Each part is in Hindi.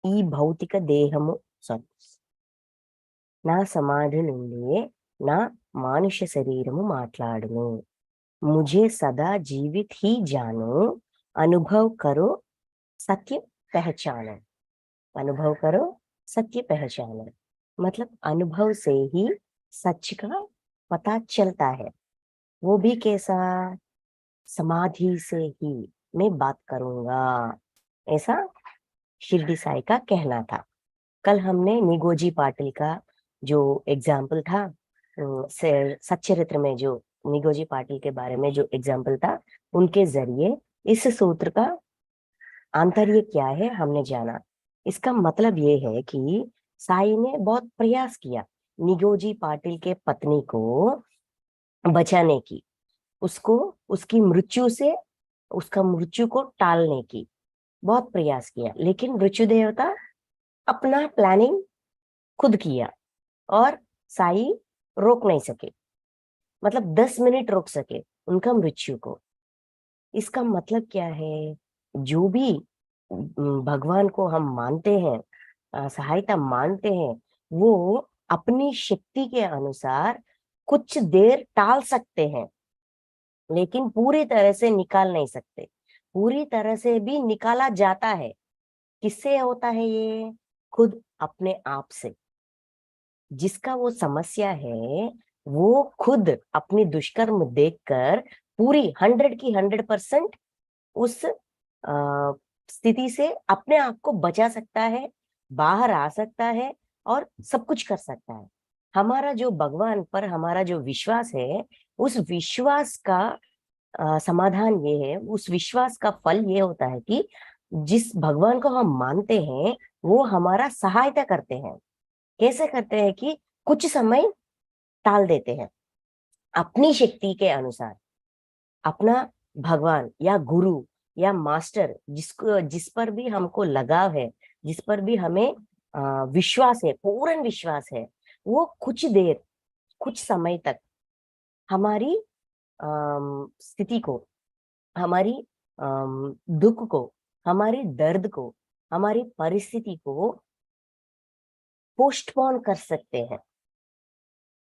ఈ భౌతిక దేహము నా సమాధి నుండి నా మానుష శరీరము మాట్లాడును. मुझे सदा जीवित ही जानो, अनुभव करो सत्य पहचानो। अनुभव करो सत्य पहचानो मतलब अनुभव से ही सच का पता चलता है। वो भी कैसा? समाधि से ही मैं बात करूंगा, ऐसा शिरडी साई का कहना था। कल हमने निगोजी पाटिल का जो एग्जाम्पल था, सच्चरित्र में जो निगोजी पाटिल के बारे में जो एग्जाम्पल था, उनके जरिए इस सूत्र का आंतर्य क्या है हमने जाना। इसका मतलब ये है कि साई ने बहुत प्रयास किया निगोजी पाटिल के पत्नी को बचाने की, उसको उसकी मृत्यु से, उसका मृत्यु को टालने की बहुत प्रयास किया, लेकिन मृत्यु देवता अपना प्लानिंग खुद किया और साई रोक नहीं सके, मतलब 10 मिनट रोक सके उनका मृत्यु को। इसका मतलब क्या है? जो भी भगवान को हम मानते हैं, सहायता मानते हैं, वो अपनी शक्ति के अनुसार कुछ देर टाल सकते हैं, लेकिन पूरी तरह से निकाल नहीं सकते। पूरी तरह से भी निकाला जाता है। किससे होता है ये? खुद अपने आप से। जिसका वो समस्या है वो खुद अपनी दुष्कर्म देखकर पूरी 100 की 100% उस स्थिति से अपने आप को बचा सकता है, बाहर आ सकता है और सब कुछ कर सकता है। हमारा जो भगवान पर हमारा जो विश्वास है, उस विश्वास का समाधान ये है, उस विश्वास का फल ये होता है कि जिस भगवान को हम मानते हैं वो हमारा सहायता करते हैं। कैसे करते हैं? कि कुछ समय टाल देते हैं अपनी शक्ति के अनुसार। अपना भगवान या गुरु या मास्टर जिस पर भी हमको लगाव है, जिस पर भी हमें विश्वास है, पूर्ण विश्वास है, वो कुछ देर, कुछ समय तक हमारी स्थिति को, हमारी दुख को, हमारी दर्द को, हमारी परिस्थिति को पोस्टपोन कर सकते हैं।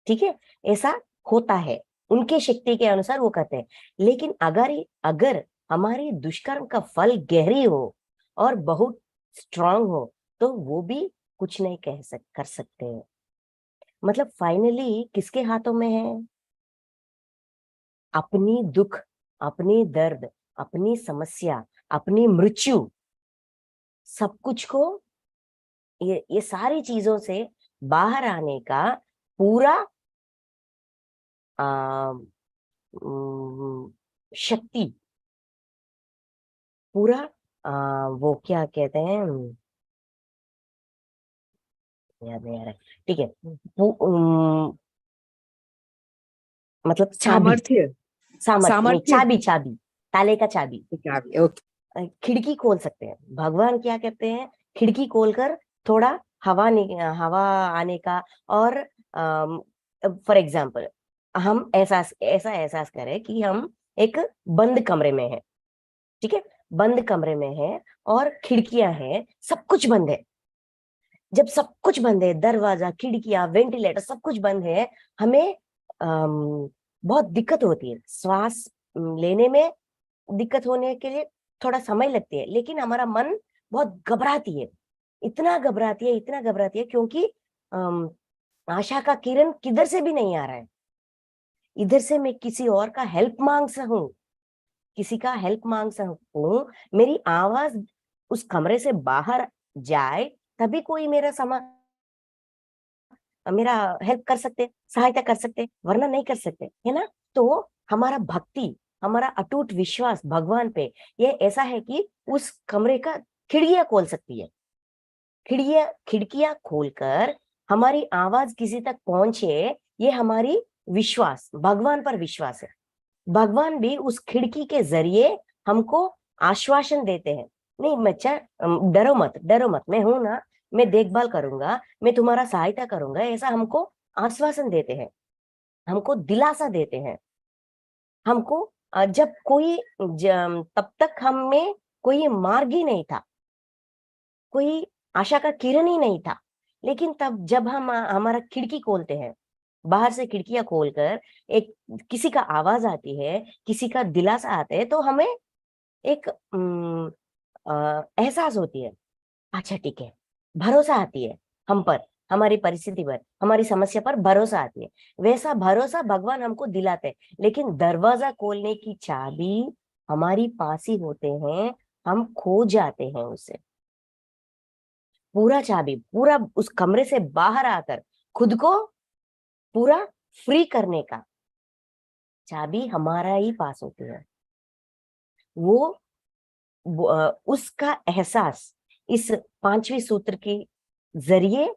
ठीक है, ऐसा होता है, उनके शक्ति के अनुसार वो करते हैं। लेकिन अगर हमारी दुष्कर्म का फल गहरी हो और बहुत स्ट्रांग हो तो वो भी कुछ नहीं कर सकते हैं। मतलब फाइनली किसके हाथों में है? अपनी दुख, अपनी दर्द, अपनी समस्या, अपनी मृत्यु, सब कुछ को, ये सारी चीजों से बाहर आने का पूरा शक्ति, पूरा वो क्या कहते हैं, याद नहीं आ रहा है। ठीक है, मतलब चाबी, सामर्थ्य, सामर्थ्य नहीं, सामर्थ्य, चाबी, चाबी, ताले का चाबी। चाबी। ओके। खिड़की खोल सकते हैं। भगवान क्या कहते हैं? खिड़की खोलकर थोड़ा हवा आने का, और फॉर एग्जाम्पल हम ऐसा एहसास करें कि हम एक बंद कमरे में हैं। ठीक है, बंद कमरे में है और खिड़कियां हैं, सब कुछ बंद है। जब सब कुछ बंद है, दरवाजा, खिड़कियां, वेंटिलेटर, सब कुछ बंद है, हमें बहुत दिक्कत होती है। श्वास लेने में दिक्कत होने के लिए थोड़ा समय लगती है, लेकिन हमारा मन बहुत घबराती है। इतना घबराती है, इतना घबराती है, क्योंकि आशा का किरण किधर से भी नहीं आ रहा है। इधर से मैं किसी और का हेल्प मांग सकूं, किसी का हेल्प मांग सकूं, मेरी आवाज उस कमरे से बाहर जाए, तभी कोई मेरा हेल्प कर सकते, सहायता कर सकते, वरना नहीं कर सकते, है ना। तो हमारा भक्ति, हमारा अटूट विश्वास भगवान पे ये ऐसा है कि उस कमरे का खिड़कियां खोल सकती है। खिड़कियां खोलकर हमारी आवाज किसी तक पहुंचे, ये हमारी विश्वास, भगवान पर विश्वास है। भगवान भी उस खिड़की के जरिए हमको आश्वासन देते हैं, नहीं बच्चा, डरो मत, डरो मत, मैं हूं ना, मैं देखभाल करूंगा, मैं तुम्हारा सहायता करूंगा, ऐसा हमको आश्वासन देते हैं, हमको दिलासा देते हैं। हमको जब तब तक हम में कोई मार्ग ही नहीं था, कोई आशा का किरण ही नहीं था। लेकिन तब जब हम हमारा खिड़की खोलते हैं, बाहर से खिड़कियां खोलकर एक किसी का आवाज आती है, किसी का दिलासा आता है, तो हमें एक एहसास होती है, अच्छा ठीक है, भरोसा आती है हम पर, हमारी परिस्थिति पर, हमारी समस्या पर भरोसा आती है। वैसा भरोसा भगवान हमको दिलाते हैं, लेकिन दरवाजा खोलने की चाबी हमारी पास ही होते हैं, हम खो जाते हैं उसे। पूरा चाबी, पूरा उस कमरे से बाहर आकर खुद को पूरा फ्री करने का चाबी हमारा ही पास होती है। वो उसका एहसास इस पांचवी सूत्र के जरिए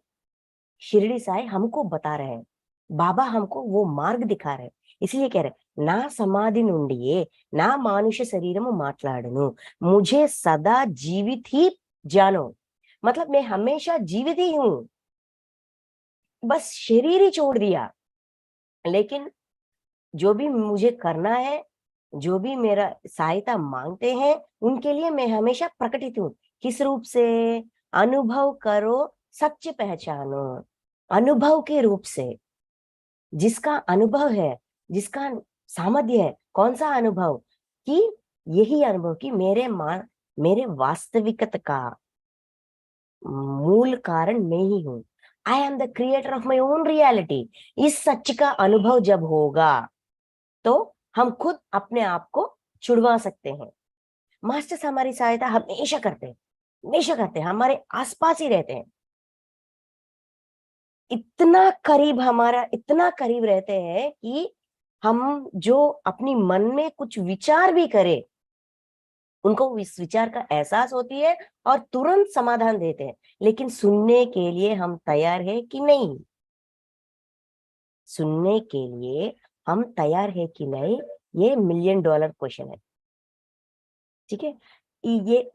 शिरडी साई हमको बता रहे हैं, बाबा हमको वो मार्ग दिखा रहे हैं। इसलिए कह रहे, ना समाधि నుండియే ना मानुष शरीरము మాట్లాడును, मुझे सदा जीवित ही जानो। मतलब मैं हमेशा जीवित ही हूं, बस शरीर ही छोड़ दिया, लेकिन जो भी मुझे करना है, जो भी मेरा सहायता मांगते हैं, उनके लिए मैं हमेशा प्रकटित हूं। किस रूप से? अनुभव करो, सच पहचानो। अनुभव के रूप से, जिसका अनुभव है, जिसका सामर्थ्य है, कौन सा अनुभव? कि यही अनुभव कि मेरे वास्तविकता का मूल कारण मैं ही हूं। I am the creator of my own reality. इस सच का अनुभव जब होगा तो हम खुद अपने आप को छुड़वा सकते हैं। मास्टर्स हमारी सहायता हमेशा करते हैं, हमेशा करते हैं, हमारे आसपास ही रहते हैं, इतना करीब, हमारा इतना करीब रहते हैं कि हम जो अपनी मन में कुछ विचार भी करें, उनको इस विचार का एहसास होती है और तुरंत समाधान देते हैं। लेकिन सुनने के लिए हम तैयार है कि नहीं? सुनने के लिए हम तैयार है कि नहीं, ये मिलियन डॉलर क्वेश्चन है। ठीक है। ये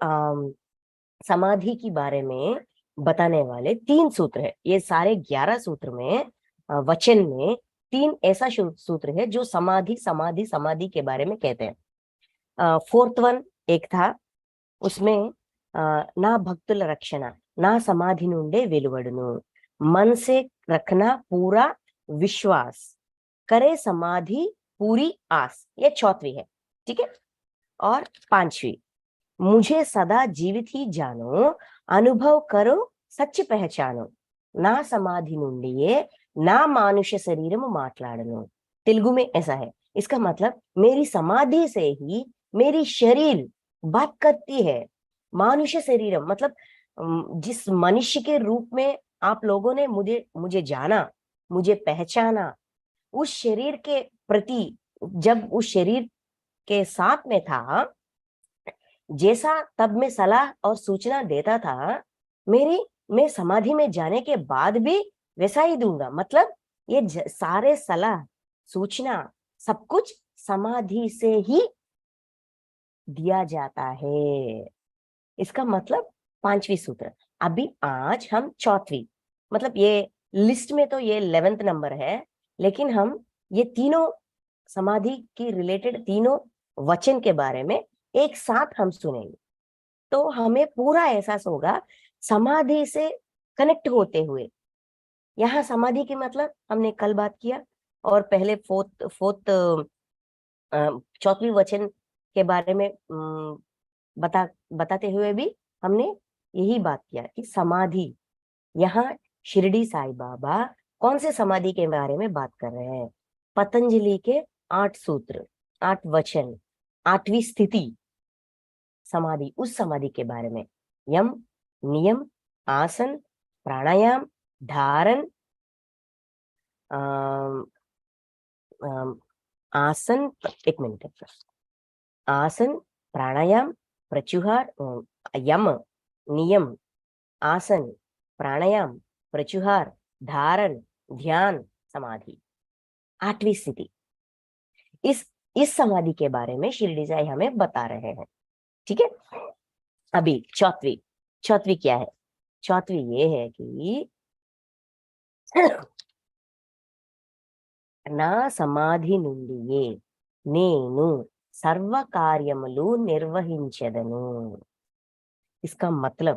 समाधि के बारे में बताने वाले 3 सूत्र है। ये सारे 11 सूत्र में, वचन में 3 ऐसा सूत्र है जो समाधि समाधि समाधि के बारे में कहते हैं। फोर्थ वन एक था, उसमें ना భక్తుల రక్షణ, నా సమాధి నుండే వెలువడును, मन से रखना पूरा विश्वास, करे समाधि पूरी आस। ये चौथी है। ठीक है। और पांचवी, मुझे सदा जीवित ही जानो, अनुभव करो, सच पहचानो, ना समाधि నుండియే ना मानुष शरीरము మాట్లాడను। तेलुगु में ऐसा है। इसका मतलब, मेरी समाधि से ही मेरी शरीर बात करती है। मानुष शरीरम मतलब जिस मनुष्य के रूप में आप लोगों ने मुझे मुझे जाना, मुझे पहचाना, उस शरीर के प्रति, जब उस शरीर के साथ में था, जैसा तब मैं सलाह और सूचना देता था, मेरी मैं समाधि में जाने के बाद भी वैसा ही दूंगा। मतलब ये सारे सलाह, सूचना, सब कुछ समाधि से ही दिया जाता है। इसका मतलब पांचवी सूत्र। अभी आज हम चौथी, मतलब ये लिस्ट में तो ये 11th नंबर है, लेकिन हम ये तीनों समाधि की रिलेटेड तीनों वचन के बारे में एक साथ हम सुनेंगे, तो हमें पूरा एहसास होगा समाधि से कनेक्ट होते हुए। यहाँ समाधि की मतलब हमने कल बात किया, और पहले फोर्थ फोर्थ चौथी वचन के बारे में बताते हुए भी हमने यही बात किया कि समाधि, यहाँ शिरडी साई बाबा कौन से समाधि के बारे में बात कर रहे हैं? पतंजलि के 8 सूत्र, 8 वचन, 8वीं स्थिति समाधि, उस समाधि के बारे में। यम, नियम, आसन, प्राणायाम, धारण, आसन, एक मिनट, आसन, प्राणायाम, प्रत्युहार, यम, नियम, आसन, प्राणायाम, प्रत्युहार, धारण, ध्यान, समाधि, 8वीं स्थिति। इस समाधि के बारे में शिरडी साई हमें बता रहे हैं। ठीक है। अभी चौथी, चौथी क्या है? चौथी ये है कि నా సమాధి నుండియే నేను సర్వ కార్యములు నిర్వహించెదను। इसका मतलब,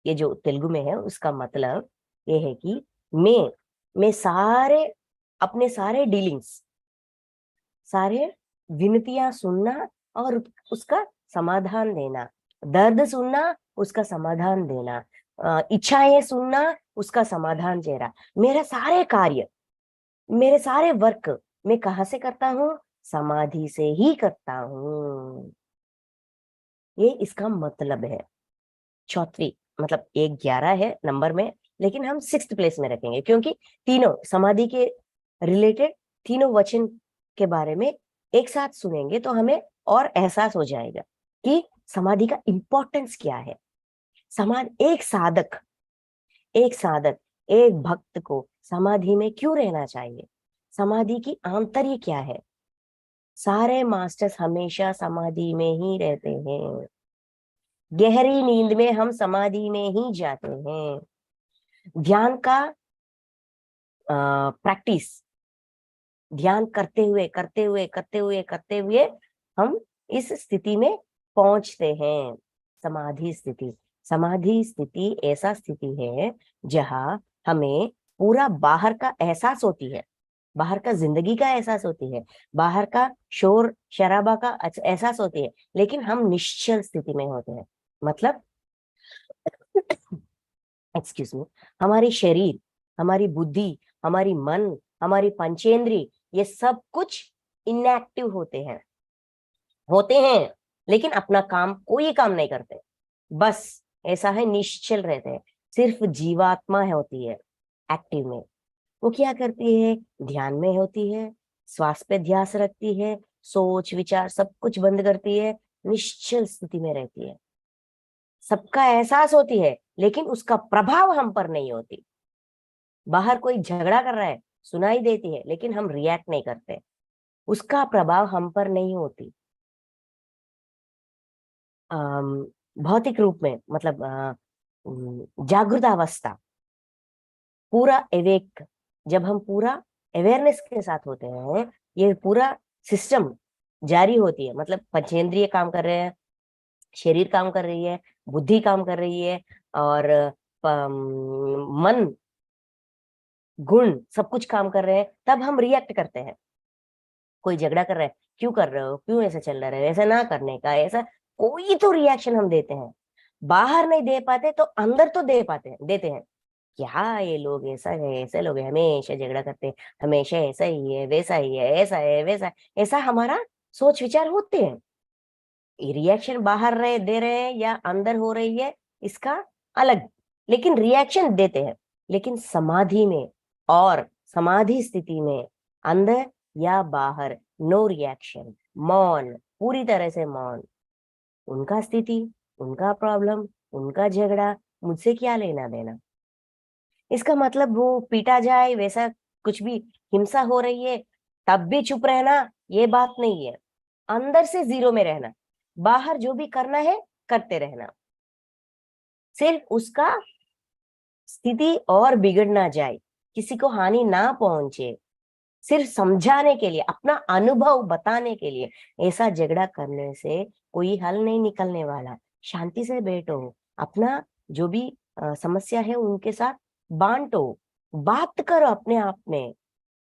ये जो तेलुगु में है उसका मतलब ये है कि मैं सारे अपने सारे डीलिंग्स, सारे विनतियां सुनना और उसका समाधान देना, दर्द सुनना उसका समाधान देना, इच्छाएं सुनना उसका समाधान देना, मेरा सारे कार्य, मेरे सारे वर्क मैं कहाँ से करता हूँ? समाधि से ही करता हूँ। ये इसका मतलब है। चौथी मतलब 1 11 है नंबर में, लेकिन हम 6th प्लेस में रखेंगे क्योंकि तीनों समाधि के रिलेटेड तीनों वचन के बारे में एक साथ सुनेंगे तो हमें और एहसास हो जाएगा कि समाधि का इंपॉर्टेंस क्या है। समाधि एक साधक एक भक्त को समाधि में क्यों रहना चाहिए, समाधि की आंतर्य क्या है। सारे मास्टर्स हमेशा समाधि में ही रहते हैं, गहरी नींद में हम समाधि में ही जाते हैं। ध्यान का प्रैक्टिस, ध्यान करते हुए हम इस स्थिति में पहुंचते हैं, समाधि स्थिति। समाधि स्थिति ऐसा स्थिति है जहां हमें पूरा बाहर का एहसास होती है, बाहर का जिंदगी का एहसास होती है, बाहर का शोर शराबा का एहसास होती है, लेकिन हम निश्चल स्थिति में होते हैं। मतलब एक्सक्यूज मी, हमारी शरीर, हमारी बुद्धि, हमारी मन, हमारी पंचेंद्री, ये सब कुछ इनएक्टिव होते हैं, लेकिन अपना काम कोई काम नहीं करते, बस ऐसा है निश्चल रहते हैं। सिर्फ जीवात्मा है होती है एक्टिव में। वो क्या करती है? ध्यान में होती है, श्वास पे ध्यान रखती है, सोच विचार सब कुछ बंद करती है, निश्चल स्थिति में रहती है। सबका एहसास होती है लेकिन उसका प्रभाव हम पर नहीं होती। बाहर कोई झगड़ा कर रहा है, सुनाई देती है, लेकिन हम रिएक्ट नहीं करते, उसका प्रभाव हम पर नहीं होती। भौतिक रूप में मतलब जागृत अवस्था, पूरा एवेक, जब हम पूरा अवेयरनेस के साथ होते हैं, ये पूरा सिस्टम जारी होती है, मतलब पंचेंद्रिय काम कर रहे हैं, शरीर काम कर रही है, बुद्धि काम कर रही है, और मन, गुण सब कुछ काम कर रहे हैं, तब हम रिएक्ट करते हैं। कोई झगड़ा कर रहा है, क्यों कर रहे हो, क्यों ऐसा चल रहा है, ऐसा ना करने का, ऐसा कोई तो रिएक्शन हम देते हैं। बाहर नहीं दे पाते तो अंदर तो देते हैं। क्या ये लोग ऐसा है, ऐसे लोग हैं, हमेशा झगड़ा करते हैं, हमेशा ऐसा ही है, वैसा ही है, ऐसा है वैसा है, ऐसा हमारा सोच विचार होते हैं। रिएक्शन बाहर दे रहे हैं या अंदर हो रही है, इसका अलग, लेकिन रिएक्शन देते हैं। लेकिन समाधि में और समाधि स्थिति में अंदर या बाहर नो रिएक्शन, मौन, पूरी तरह से मौन। उनका स्थिति, उनका प्रॉब्लम, उनका झगड़ा, मुझसे क्या लेना देना। इसका मतलब वो पीटा जाए वैसा कुछ भी हिंसा हो रही है तब भी चुप रहना, ये बात नहीं है। अंदर से जीरो में रहना, बाहर जो भी करना है करते रहना, सिर्फ उसका स्थिति और बिगड़ ना जाए, किसी को हानि ना पहुंचे, सिर्फ समझाने के लिए, अपना अनुभव बताने के लिए। ऐसा झगड़ा करने से कोई हल नहीं निकलने वाला। शांति से बैठो, अपना जो भी समस्या है उनके साथ बांटो, बात करो अपने आप में,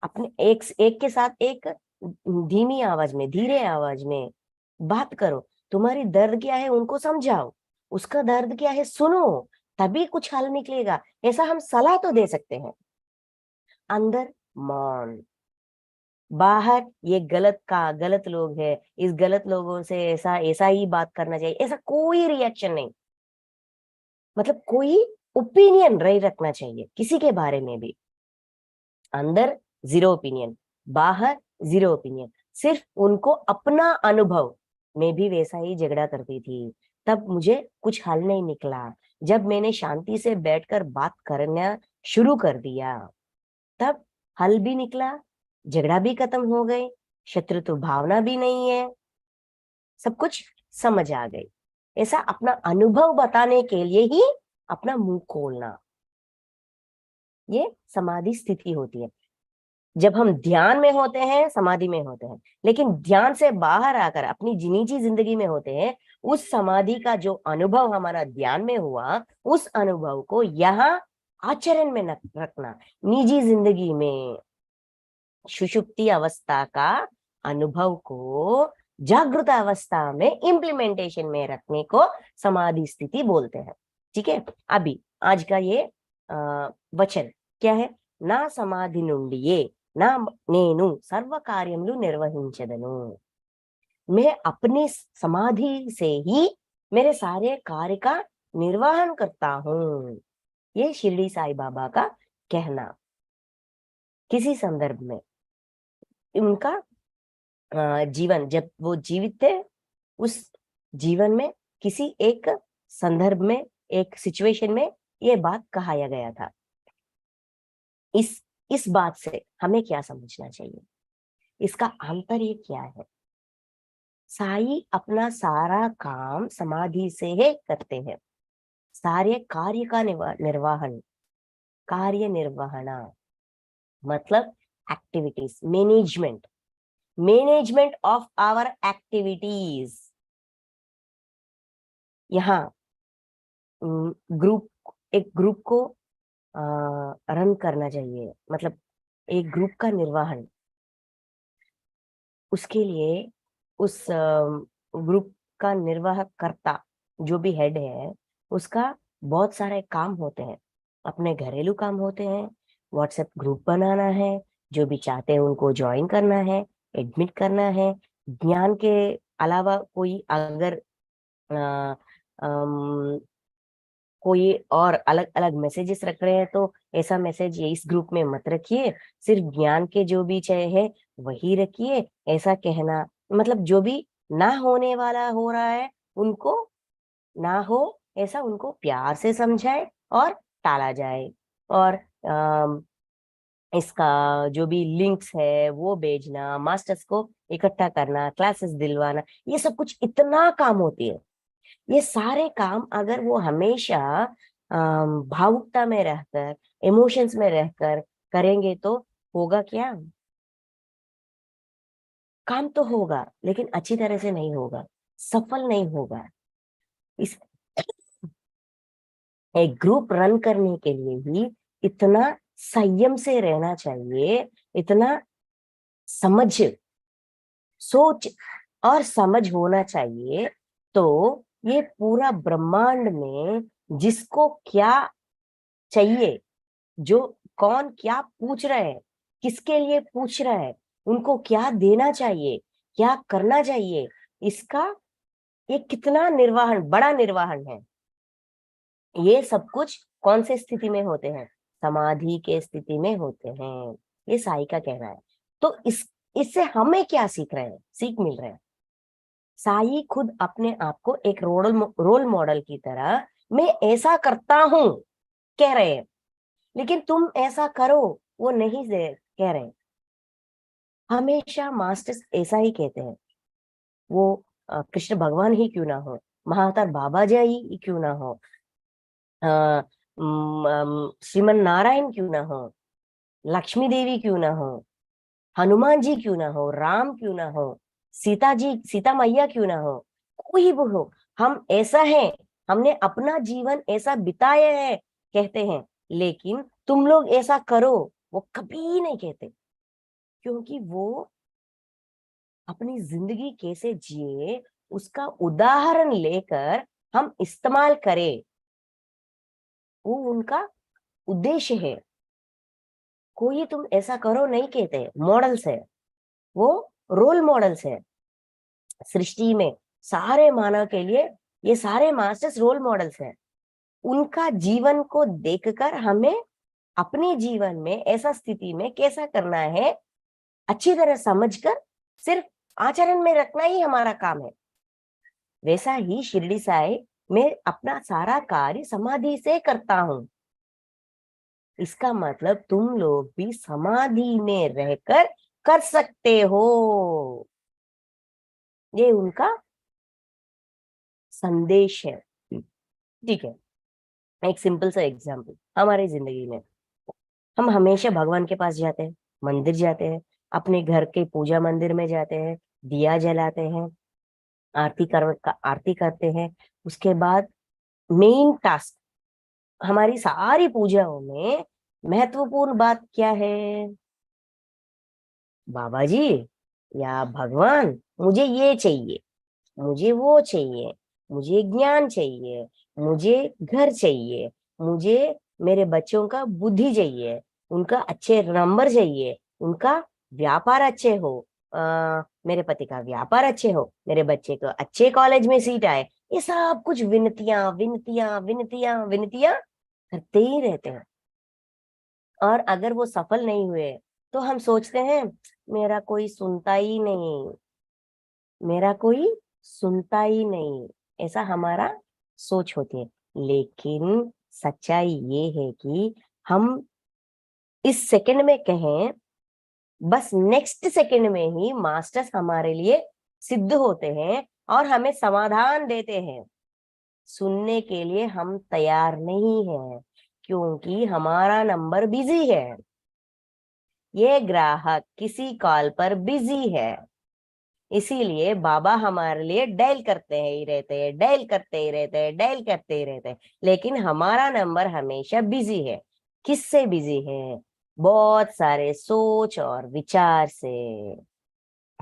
अपने एक एक के साथ एक धीमी आवाज में, धीरे आवाज में बात करो। तुम्हारी दर्द क्या है उनको समझाओ, उसका दर्द क्या है सुनो, तभी कुछ हल निकलेगा। ऐसा हम सलाह तो दे सकते हैं। अंदर मौन, बाहर ये गलत लोग हैं, इस गलत लोगों से ऐसा ऐसा ही बात करना चाहिए, ऐसा कोई रिएक्शन नहीं। मतलब कोई ओपिनियन नहीं रखना चाहिए किसी के बारे में भी। अंदर जीरो ओपिनियन, बाहर जीरो ओपिनियन, सिर्फ उनको अपना अनुभव। मैं भी वैसा ही झगड़ा करती थी, तब मुझे कुछ हल नहीं निकला। जब मैंने शांति से बैठकर बात करना शुरू कर दिया, तब हल भी निकला, झगड़ा भी खत्म हो गई, शत्रुत्व भावना भी नहीं है, सब कुछ समझ आ गई। ऐसा अपना अनुभव बताने के लिए ही अपना मुंह खोलना, ये समाधि स्थिति होती है। जब हम ध्यान में होते हैं, समाधि में होते हैं, लेकिन ध्यान से बाहर आकर अपनी निजी जिंदगी में होते हैं, उस समाधि का जो अनुभव हमारा ध्यान में हुआ, उस अनुभव को यहाँ आचरण में रखना, निजी जिंदगी में सुषुप्ति अवस्था का अनुभव को जागृत अवस्था में इम्प्लीमेंटेशन में रखने को समाधि स्थिति बोलते हैं। ठीक है, अभी आज का ये वचन क्या है? నా సమాధి నుండియే నా నేను సర్వ కార్యములు నిర్వహించదను। मैं अपनी समाधि से ही मेरे सारे कार्य का निर्वहन करता हूँ। ये शिरडी साई बाबा का कहना। किसी संदर्भ में उनका जीवन, जब वो जीवित थे, उस जीवन में किसी एक संदर्भ में, एक सिचुएशन में ये बात कहा गया था। इस बात से हमें क्या समझना चाहिए? इसका आंतर्य क्या है? साई अपना सारा काम समाधि से ही करते हैं। सारे कार्य का निर्वहन, कार्य निर्वहना मतलब activities, management of our activities. यहाँ एक ग्रुप को रन करना चाहिए, मतलब एक ग्रुप का निर्वहन। उसके लिए उस ग्रुप का निर्वाह करता जो भी हेड है, उसका बहुत सारे काम होते हैं। अपने घरेलू काम होते हैं, व्हाट्सएप ग्रुप बनाना है, जो भी चाहते हैं उनको ज्वाइन करना है, एडमिट करना है। ज्ञान के अलावा कोई अगर कोई और अलग अलग मैसेजेस रख रहे हैं तो ऐसा मैसेज ये इस ग्रुप में मत रखिए, सिर्फ ज्ञान के जो भी चाहे वही रखिए, ऐसा कहना। मतलब जो भी ना होने वाला हो रहा है उनको ना हो, ऐसा उनको प्यार से समझाए और टाला जाए। और इसका जो भी लिंक्स है वो भेजना, मास्टर्स को इकट्ठा करना, क्लासेस दिलवाना, ये सब कुछ इतना काम होती है। ये सारे काम अगर वो हमेशा भावुकता में रहकर, इमोशंस में रहकर करेंगे तो होगा क्या? काम तो होगा लेकिन अच्छी तरह से नहीं होगा, सफल नहीं होगा। इस एक ग्रुप रन करने के लिए भी इतना संयम से रहना चाहिए, इतना समझ, सोच और समझ होना चाहिए। तो ये पूरा ब्रह्मांड में जिसको क्या चाहिए, जो कौन क्या पूछ रहा है, किसके लिए पूछ रहा है, उनको क्या देना चाहिए, क्या करना चाहिए, इसका ये कितना निर्वहन, बड़ा निर्वहन है। ये सब कुछ कौन से स्थिति में होते हैं? समाधि के स्थिति में होते हैं। ये साई का कहना है। तो इससे हमें क्या सीख रहे हैं, सीख मिल रहा है? साई खुद अपने आप को एक रोल मॉडल की तरह मैं ऐसा करता हूं कह रहे हैं, लेकिन तुम ऐसा करो वो नहीं कह रहे। हमेशा मास्टर्स ऐसा ही कहते हैं, वो कृष्ण भगवान ही क्यों ना हो, महाअवतार बाबा जी ही क्यों ना हो, श्रीमन नारायण क्यों ना हो, लक्ष्मी देवी क्यों ना हो, हनुमान जी क्यों ना हो, राम क्यों ना हो, सीता मैया क्यों ना हो, कोई भी हो, हम ऐसा है, हमने अपना जीवन ऐसा बिताया है कहते हैं। लेकिन तुम लोग ऐसा करो वो कभी नहीं कहते, क्योंकि वो अपनी जिंदगी कैसे जिए उसका उदाहरण लेकर हम इस्तेमाल करें, वो उनका उद्देश्य है। कोई तुम ऐसा करो नहीं कहते, मॉडल्स है, वो रोल मॉडल्स है। सृष्टि में सारे मानव के लिए ये सारे मास्टर्स रोल मॉडल्स हैं। उनका जीवन को देखकर हमें अपने जीवन में ऐसा स्थिति में कैसा करना है अच्छी तरह समझकर सिर्फ आचरण में रखना ही हमारा काम है। वैसा ही शिरडी साई मैं अपना सारा कार्य समाधि से करता हूं। इसका मतलब तुम लोग भी समाधि में रहकर कर सकते हो। ये उनका संदेश है। ठीक है, एक सिंपल सा एग्जाम्पल हमारी जिंदगी में, हम हमेशा भगवान के पास जाते हैं, मंदिर जाते हैं, अपने घर के पूजा मंदिर में जाते हैं, दिया जलाते हैं, आरती करते हैं। उसके बाद मेन टास्क, हमारी सारी पूजाओं में महत्वपूर्ण बात क्या है? बाबा जी या भगवान, मुझे ये चाहिए, मुझे वो चाहिए, मुझे ज्ञान चाहिए, मुझे घर चाहिए, मुझे मेरे बच्चों का बुद्धि चाहिए, उनका अच्छे नंबर चाहिए, उनका व्यापार अच्छे हो, मेरे पति का व्यापार अच्छे हो, मेरे बच्चे को अच्छे कॉलेज में सीट आए। ये सब कुछ विनतियां विनतियां विनतियां विनतियां करते ही रहते हैं। और अगर वो सफल नहीं हुए तो हम सोचते हैं मेरा कोई सुनता ही नहीं, मेरा कोई सुनता ही नहीं, ऐसा हमारा सोच होती है। लेकिन सच्चाई ये है कि हम इस सेकंड में कहें, बस नेक्स्ट सेकंड में ही मास्टर्स हमारे लिए सिद्ध होते हैं और हमें समाधान देते हैं। सुनने के लिए हम तैयार नहीं हैं, क्योंकि हमारा नंबर बिजी है, ये ग्राहक किसी कॉल पर बिजी है। इसीलिए बाबा हमारे लिए डायल करते ही रहते हैं, डायल करते ही रहते हैं, डायल करते ही रहते हैं। लेकिन हमारा नंबर हमेशा बिजी है। किससे बिजी है? बहुत सारे सोच और विचार से।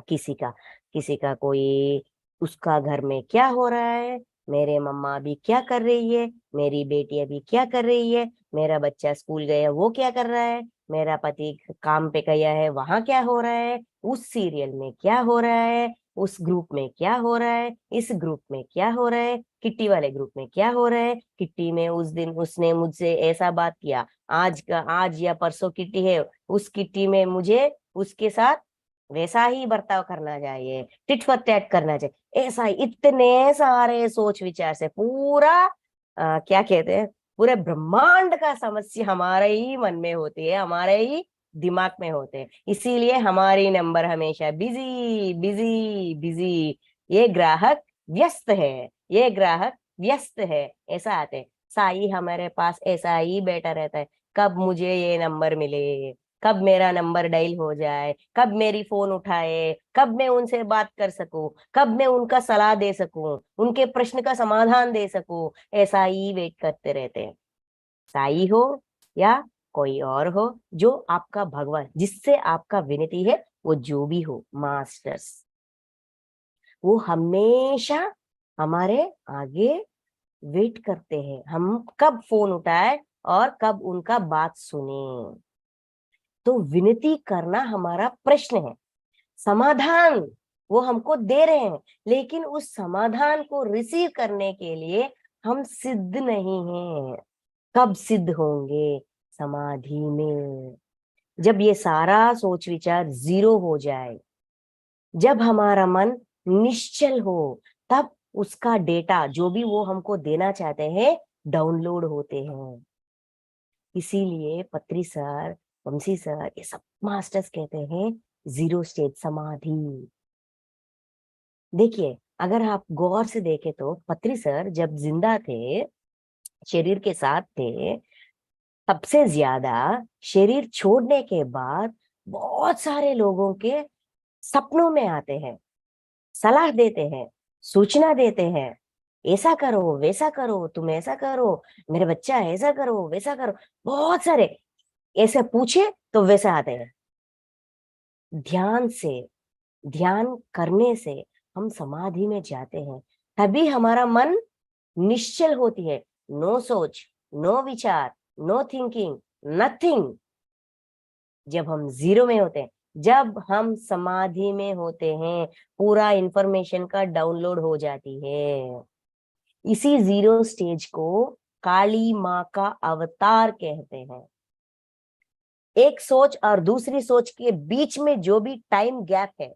किसी का कोई, उसका घर में क्या हो रहा है, मेरे मम्मा अभी क्या कर रही है, मेरी बेटी अभी क्या कर रही है, मेरा बच्चा स्कूल गया वो क्या कर रहा है, मेरा पति काम पे गया है वहां क्या हो रहा है, उस सीरियल में क्या हो रहा है, उस ग्रुप में क्या हो रहा है, इस ग्रुप में क्या हो रहा है, किट्टी वाले ग्रुप में क्या हो रहा है, किट्टी में उस दिन उसने मुझसे ऐसा बात किया, आज या परसों किट्टी है, उस किट्टी में मुझे उसके साथ वैसा ही बर्ताव करना चाहिए, टिट फॉर टैट करना चाहिए। ऐसा ही इतने सारे सोच विचार से पूरा क्या कहते हैं, पूरे ब्रह्मांड का समस्या हमारे ही मन में होती है, हमारे ही दिमाग में होते हैं। इसीलिए हमारी नंबर हमेशा बिजी बिजी बिजी। ये ग्राहक व्यस्त है, ये ग्राहक व्यस्त है, ऐसा आते हैं। साई हमारे पास ऐसा ही बैठा रहता है, कब मुझे ये नंबर मिले, कब मेरा नंबर डायल हो जाए, कब मेरी फोन उठाए, कब मैं उनसे बात कर सकूं, कब मैं उनका सलाह दे सकूं, उनके प्रश्न का समाधान दे सकूं। ऐसा ही वेट करते रहते हैं। साई हो या कोई और हो, जो आपका भगवान, जिससे आपका विनती है, वो जो भी हो, मास्टर्स, वो हमेशा हमारे आगे वेट करते हैं, हम कब फोन उठाए और कब उनका बात सुने। तो विनती करना हमारा प्रश्न है, समाधान वो हमको दे रहे हैं, लेकिन उस समाधान को रिसीव करने के लिए हम सिद्ध नहीं हैं। कब सिद्ध होंगे? समाधि में, जब ये सारा सोच विचार जीरो हो जाए, जब हमारा मन निश्चल हो, तब उसका डेटा जो भी वो हमको देना चाहते हैं डाउनलोड होते हैं। इसीलिए पत्री सर, वंशी सर, ये सब मास्टर्स कहते हैं जीरो स्टेट समाधि। देखिए, अगर आप गौर से देखें तो पत्री सर जब जिंदा थे, शरीर के साथ थे, सबसे ज्यादा शरीर छोड़ने के बाद बहुत सारे लोगों के सपनों में आते हैं, सलाह देते हैं, सूचना देते हैं, ऐसा करो वैसा करो, तुम ऐसा करो, मेरे बच्चा ऐसा करो वैसा करो। बहुत सारे ऐसे पूछे तो वैसे आते हैं। ध्यान से, ध्यान करने से हम समाधि में जाते हैं, तभी हमारा मन निश्चल होती है। नो सोच, नो विचार, नो थिंकिंग, नथिंग। जब हम जीरो में होते हैं, जब हम समाधि में होते हैं, पूरा इंफॉर्मेशन का डाउनलोड हो जाती है। इसी जीरो स्टेज को काली माँ का अवतार कहते हैं। एक सोच और दूसरी सोच के बीच में जो भी टाइम गैप है,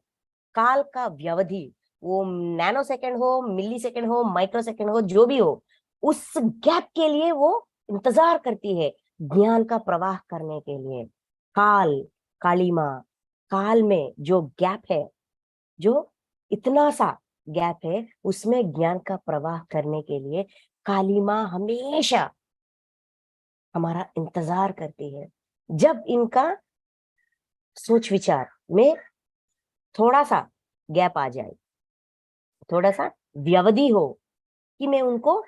काल का व्यवधि, वो नैनो सेकंड हो, मिली सेकंड हो, माइक्रो सेकंड हो, जो भी हो, उस गैप के लिए वो इंतजार करती है, ज्ञान का प्रवाह करने के लिए। काल, काली माँ, काल में जो गैप है, जो इतना सा गैप है, उसमें ज्ञान का प्रवाह करने के लिए काली माँ हमेशा हमारा इंतजार करती है। जब इनका सोच विचार में थोड़ा सा गैप आ जाए, थोड़ा सा व्यवधि हो कि मैं उनको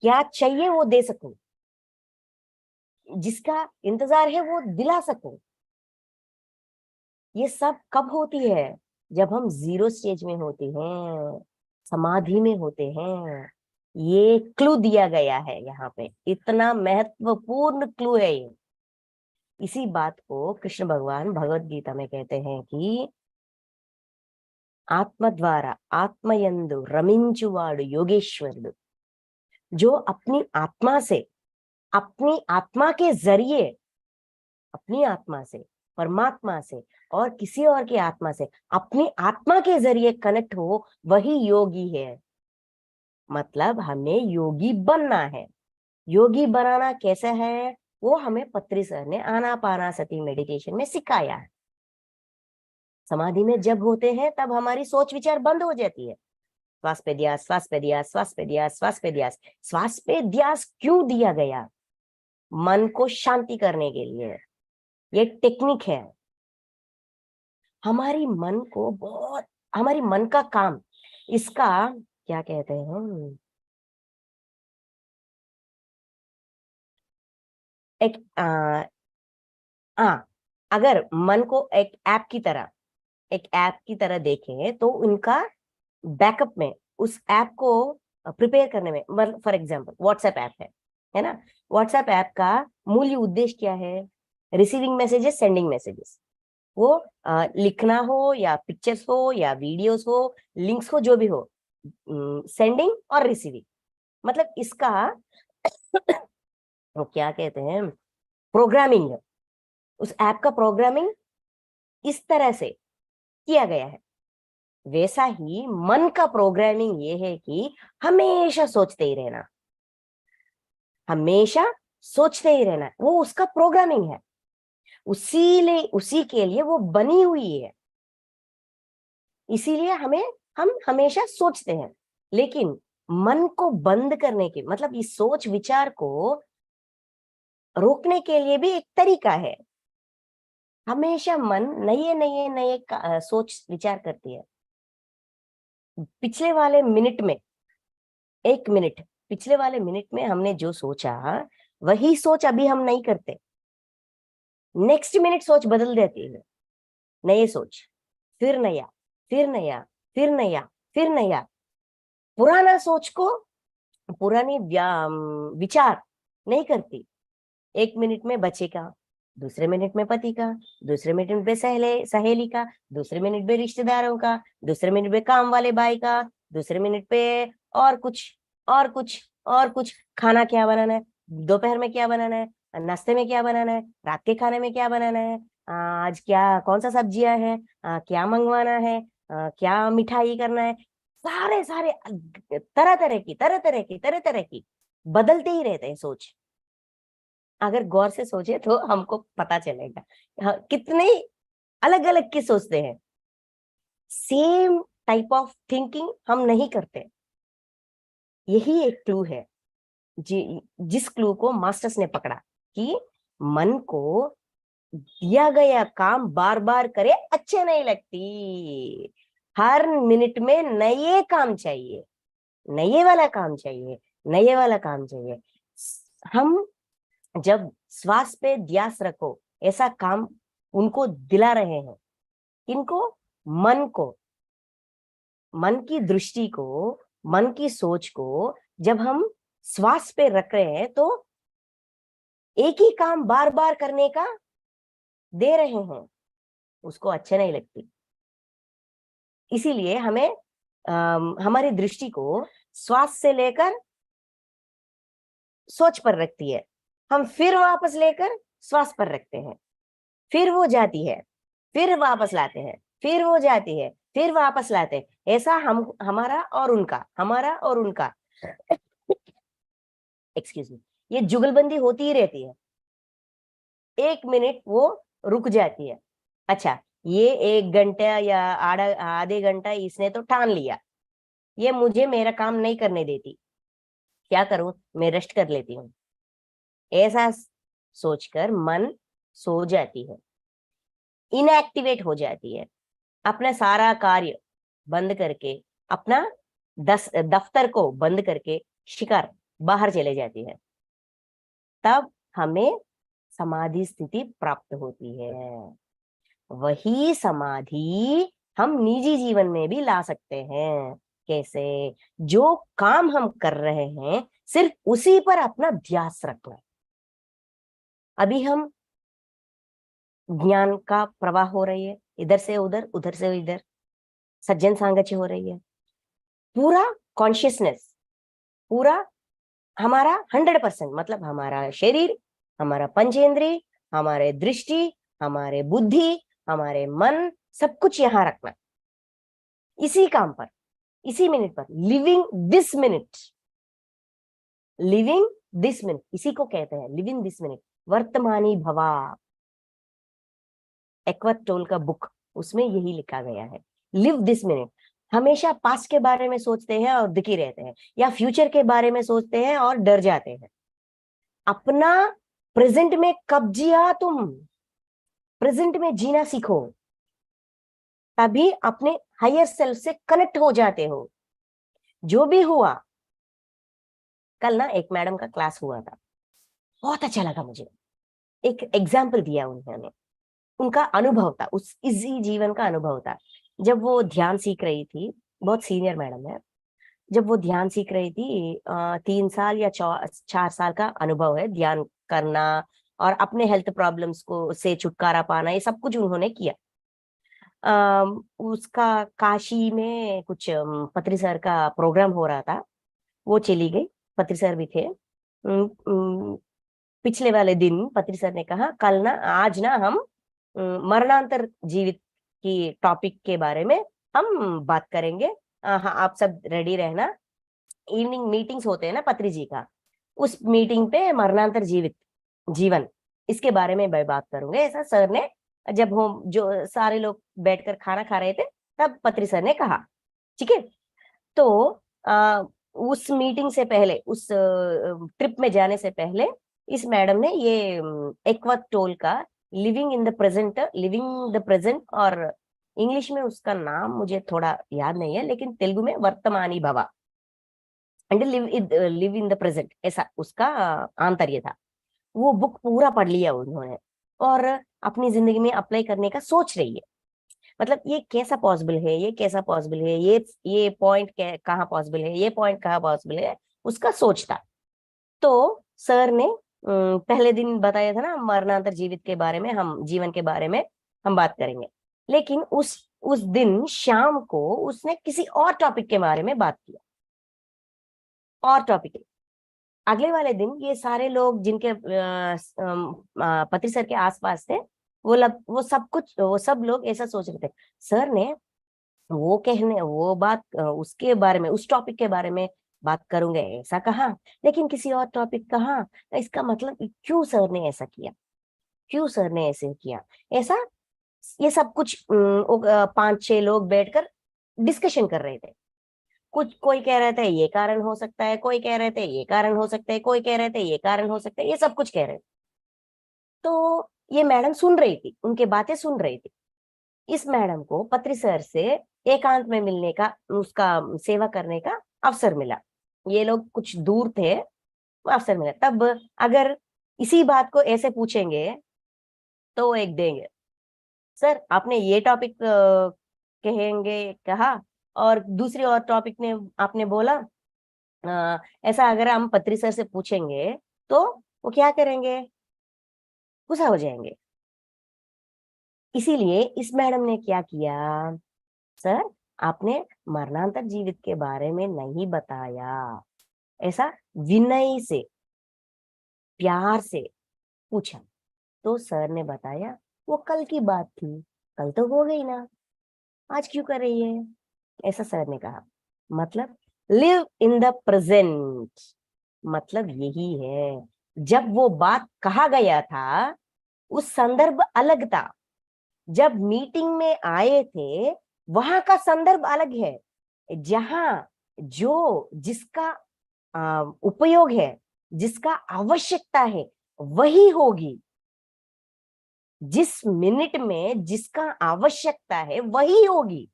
क्या चाहिए वो दे सकूं, जिसका इंतजार है वो दिला सकूं। ये सब कब होती है? जब हम जीरो स्टेज में होते हैं, समाधि में होते हैं। ये क्लू दिया गया है यहाँ पे, इतना महत्वपूर्ण क्लू है ये। इसी बात को कृष्ण भगवान भगवत गीता में कहते हैं कि आत्म द्वारा आत्मयंदु रमिंचुवाडु योगेश्वरुడు, जो अपनी आत्मा से, अपनी आत्मा के जरिए, अपनी आत्मा से, परमात्मा से और किसी और की आत्मा से, अपनी आत्मा के जरिए कनेक्ट हो, वही योगी है। मतलब हमें योगी बनना है। योगी बनाना कैसा है, वो हमें पत्री सर ने आनापानासती मेडिटेशन में सिखाया है। समाधि में जब होते हैं तब हमारी सोच विचार बंद हो जाती है। श्वास पे ध्यास, श्वास पे ध्यास, श्वास पे ध्यास, श्वास पे ध्यास। श्वास पे ध्यास क्यों दिया गया? मन को शांति करने के लिए। ये टेक्निक है। हमारी मन को बहुत, हमारी मन का काम, इसका क्या कहते हैं, एक अगर मन को एक ऐप की तरह, एक ऐप की तरह देखें तो उनका बैकअप में, उस ऐप को प्रिपेयर करने में, मतलब फॉर एग्जांपल व्हाट्सएप ऐप है ना। व्हाट्सएप ऐप का मूल्य उद्देश्य क्या है? Receiving messages, sending messages. वो लिखना हो या पिक्चर्स हो या वीडियोस हो, लिंक्स हो, जो भी हो, सेंडिंग और रिसीविंग। मतलब इसका वो क्या कहते हैं, प्रोग्रामिंग है। उस ऐप का प्रोग्रामिंग इस तरह से किया गया है। वैसा ही मन का प्रोग्रामिंग ये है कि हमेशा सोचते ही रहना, हमेशा सोचते ही रहना, वो उसका प्रोग्रामिंग है। उसी के लिए वो बनी हुई है। इसीलिए हम हमेशा सोचते हैं। लेकिन मन को बंद करने के, मतलब इस सोच विचार को रोकने के लिए भी एक तरीका है। हमेशा मन नए नए नए सोच विचार करती है। पिछले वाले मिनट में, एक मिनट, पिछले वाले मिनट में हमने जो सोचा, वही सोच अभी हम नहीं करते। नेक्स्ट मिनट सोच बदल देती है। नए सोच, फिर नया, फिर नया, फिर नया, फिर नया। पुराना सोच को, पुरानी विचार नहीं करती। एक मिनट में बच्चे का, दूसरे मिनट में पति का, दूसरे मिनट में सहेली का, दूसरे मिनट में रिश्तेदारों का, दूसरे मिनट में काम वाले भाई का, दूसरे मिनट पे और कुछ, और कुछ, और कुछ। खाना क्या बनाना है, दोपहर में क्या बनाना है, नाश्ते में क्या बनाना है, रात के खाने में क्या बनाना है, आज क्या, कौन सा सब्जियां हैं, क्या मंगवाना है, क्या मिठाई करना है। सारे सारे तरह तरह की बदलते ही रहते हैं सोच। अगर गौर से सोचे तो हमको पता चलेगा, हाँ, कितने अलग अलग के सोचते हैं। सेम टाइप ऑफ थिंकिंग हम नहीं करते। यही एक क्लू है, जिस क्लू को मास्टर्स ने पकड़ा कि मन को दिया गया काम बार बार करे अच्छे नहीं लगती। हर मिनट में नए काम चाहिए, नए वाला काम चाहिए, नए वाला काम चाहिए। हम जब श्वास पे ध्यास रखो, ऐसा काम उनको दिला रहे हैं। इनको, मन को, मन की दृष्टि को, मन की सोच को जब हम श्वास पे रख रहे हैं तो एक ही काम बार बार करने का दे रहे हैं, उसको अच्छे नहीं लगती। इसीलिए हमें हमारी दृष्टि को श्वास से लेकर सोच पर रखती है। हम फिर वापस लेकर श्वास पर रखते हैं, फिर वो जाती है, फिर वापस लाते हैं, फिर वो जाती है, फिर वापस लाते हैं। ऐसा हम, हमारा और उनका, हमारा और उनका, एक्सक्यूज मी, ये जुगलबंदी होती ही रहती है। एक मिनट वो रुक जाती है। अच्छा, ये 1 घंटा या आधे घंटा इसने तो ठान लिया, ये मुझे मेरा काम नहीं करने देती, क्या करूं, मैं रेस्ट कर लेती हूँ। ऐसा सोचकर मन सो जाती है, इनएक्टिवेट हो जाती है। अपना सारा कार्य बंद करके अपना दफ्तर को बंद करके शिकार बाहर चले जाती है, तब हमें समाधि स्थिति प्राप्त होती है। वही समाधि हम निजी जीवन में भी ला सकते हैं। कैसे? जो काम हम कर रहे हैं सिर्फ उसी पर अपना ध्यास रखना। अभी हम ज्ञान का प्रवाह हो रही है, इधर से उधर, उधर से इधर, सज्जन सांगत्य हो रही है, पूरा कॉन्शियसनेस, पूरा हमारा 100%, मतलब हमारा शरीर, हमारा पंचेंद्रिय, हमारे दृष्टि, हमारे बुद्धि, हमारे मन, सब कुछ यहां रखना, इसी काम पर, इसी मिनट पर, living this minute, living this minute, इसी को कहते हैं लिविंग दिस मिनट। वर्तमानी भवा, एक्वट टोल का बुक, उसमें यही लिखा गया है, लिव दिस मिनट। हमेशा पास्ट के बारे में सोचते हैं और दुखी रहते हैं, या फ्यूचर के बारे में सोचते हैं और डर जाते हैं। अपना प्रेजेंट में कब जिया तुम, प्रेजेंट में जीना सीखो, तभी अपने हायर सेल्फ से कनेक्ट हो जाते हो। जो भी हुआ, कल ना एक मैडम का क्लास हुआ था, बहुत अच्छा लगा मुझे। एक एग्जाम्पल दिया उन्होंने, उनका अनुभव था, उस इसी जीवन का अनुभव था। जब वो ध्यान सीख रही थी, बहुत सीनियर मैडम है, जब वो ध्यान सीख रही थी, 3 साल या 4 साल का अनुभव है ध्यान करना, और अपने हेल्थ प्रॉब्लम्स को से छुटकारा पाना, ये सब कुछ उन्होंने किया। उसका काशी में कुछ पत्री सर का प्रोग्राम हो रहा था, वो चली गई, पत्री सर भी थे। पिछले वाले दिन पत्री सर ने कहा, कल ना, आज ना हम मरणांतर जीवित की टॉपिक के बारे में हम बात करेंगे। हाँ, आप सब रेडी रहना, इवनिंग मीटिंग्स होते हैं ना पत्री जी का, उस मीटिंग पे मरणांतर जीवित जीवन, इसके बारे में मैं बात करूंगे, ऐसा सर ने, जब हम जो सारे लोग बैठकर खाना खा रहे थे, तब पत्री सर ने कहा। ठीक है, तो उस मीटिंग से पहले, उस ट्रिप में जाने से पहले, इस मैडम ने ये एक्वट टोल का living in the present, living the present, और इंग्लिश में उसका नाम मुझे थोड़ा याद नहीं है, लेकिन तेलुगु में वर्तमानी भवा and live in the present, ऐसा उसका आंतर्य था। वो बुक पूरा पढ़ लिया उन्होंने, और अपनी जिंदगी में अप्लाई करने का सोच रही है। मतलब ये कैसा पॉसिबल है, ये कैसा पॉसिबल है, ये पॉइंट कहाँ पॉसिबल है, ये पॉइंट कहाँ पॉसिबल है, उसका सोच था। तो सर ने पहले दिन बताया था ना, मरणांतर जीवित के बारे में, हम जीवन के बारे में हम बात करेंगे, लेकिन उस दिन शाम को उसने किसी और टॉपिक के बारे में बात किया, और टॉपिक। अगले वाले दिन ये सारे लोग जिनके पति सर के आसपास थे, वो सब लोग ऐसा सोच रहे थे, सर ने वो बात, उसके बारे में, उस टॉपिक के बारे में बात करूंगे ऐसा कहा, लेकिन किसी और टॉपिक कहा, इसका मतलब क्यों सर ने ऐसा किया, क्यों सर ने ऐसे किया, ऐसा, ये सब कुछ 5-6 लोग बैठकर डिस्कशन कर रहे थे। कुछ कोई कह रहे थे ये कारण हो सकता है, कोई कह रहे थे ये कारण हो सकता है, कोई कह रहे थे ये कारण हो सकता है, ये सब कुछ कह रहे थे। तो ये मैडम सुन रही थी, उनके बातें सुन रही थी। इस मैडम को पत्री सर से एकांत में मिलने का, उसका सेवा करने का अवसर मिला। ये लोग कुछ दूर थे, वो अवसर मिला। तब अगर इसी बात को ऐसे पूछेंगे तो वो एक देंगे, सर आपने ये टॉपिक कहेंगे कहा, और दूसरी और टॉपिक ने आपने बोला, ऐसा अगर हम पत्री सर से पूछेंगे तो वो क्या करेंगे, गुस्सा हो जाएंगे। इसीलिए इस मैडम ने क्या किया, सर आपने मरणांतर जीवित के बारे में नहीं बताया, ऐसा विनय से, प्यार से पूछा। तो सर ने बताया, वो कल की बात थी, कल तो हो गई ना, आज क्यों कर रही है, ऐसा सर ने कहा। मतलब लिव इन द प्रेजेंट, मतलब यही है। जब वो बात कहा गया था, उस संदर्भ अलग था। जब मीटिंग में आए थे, वहां का संदर्भ अलग है। जहां जो जिसका उपयोग है, जिसका आवश्यकता है, वही होगी। जिस मिनट में जिसका आवश्यकता है वही होगी।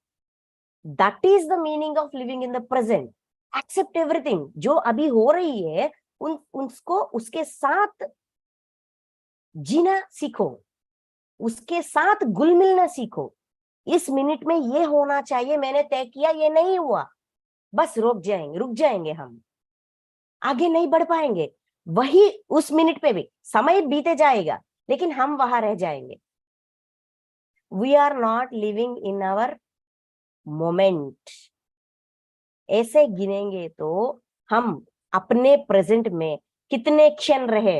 That is the meaning of living in the present. Accept everything, जो अभी हो रही है उसको उसके साथ जीना सीखो, उसके साथ घुल मिलना सीखो। इस मिनट में ये होना चाहिए, मैंने तय किया, ये नहीं हुआ, बस रुक जाएंगे हम, आगे नहीं बढ़ पाएंगे। वही उस मिनट पे भी समय बीते जाएगा, लेकिन हम वहां रह जाएंगे। We are not living in our moment. ऐसे गिनेंगे तो हम अपने प्रेजेंट में कितने क्षण रहे।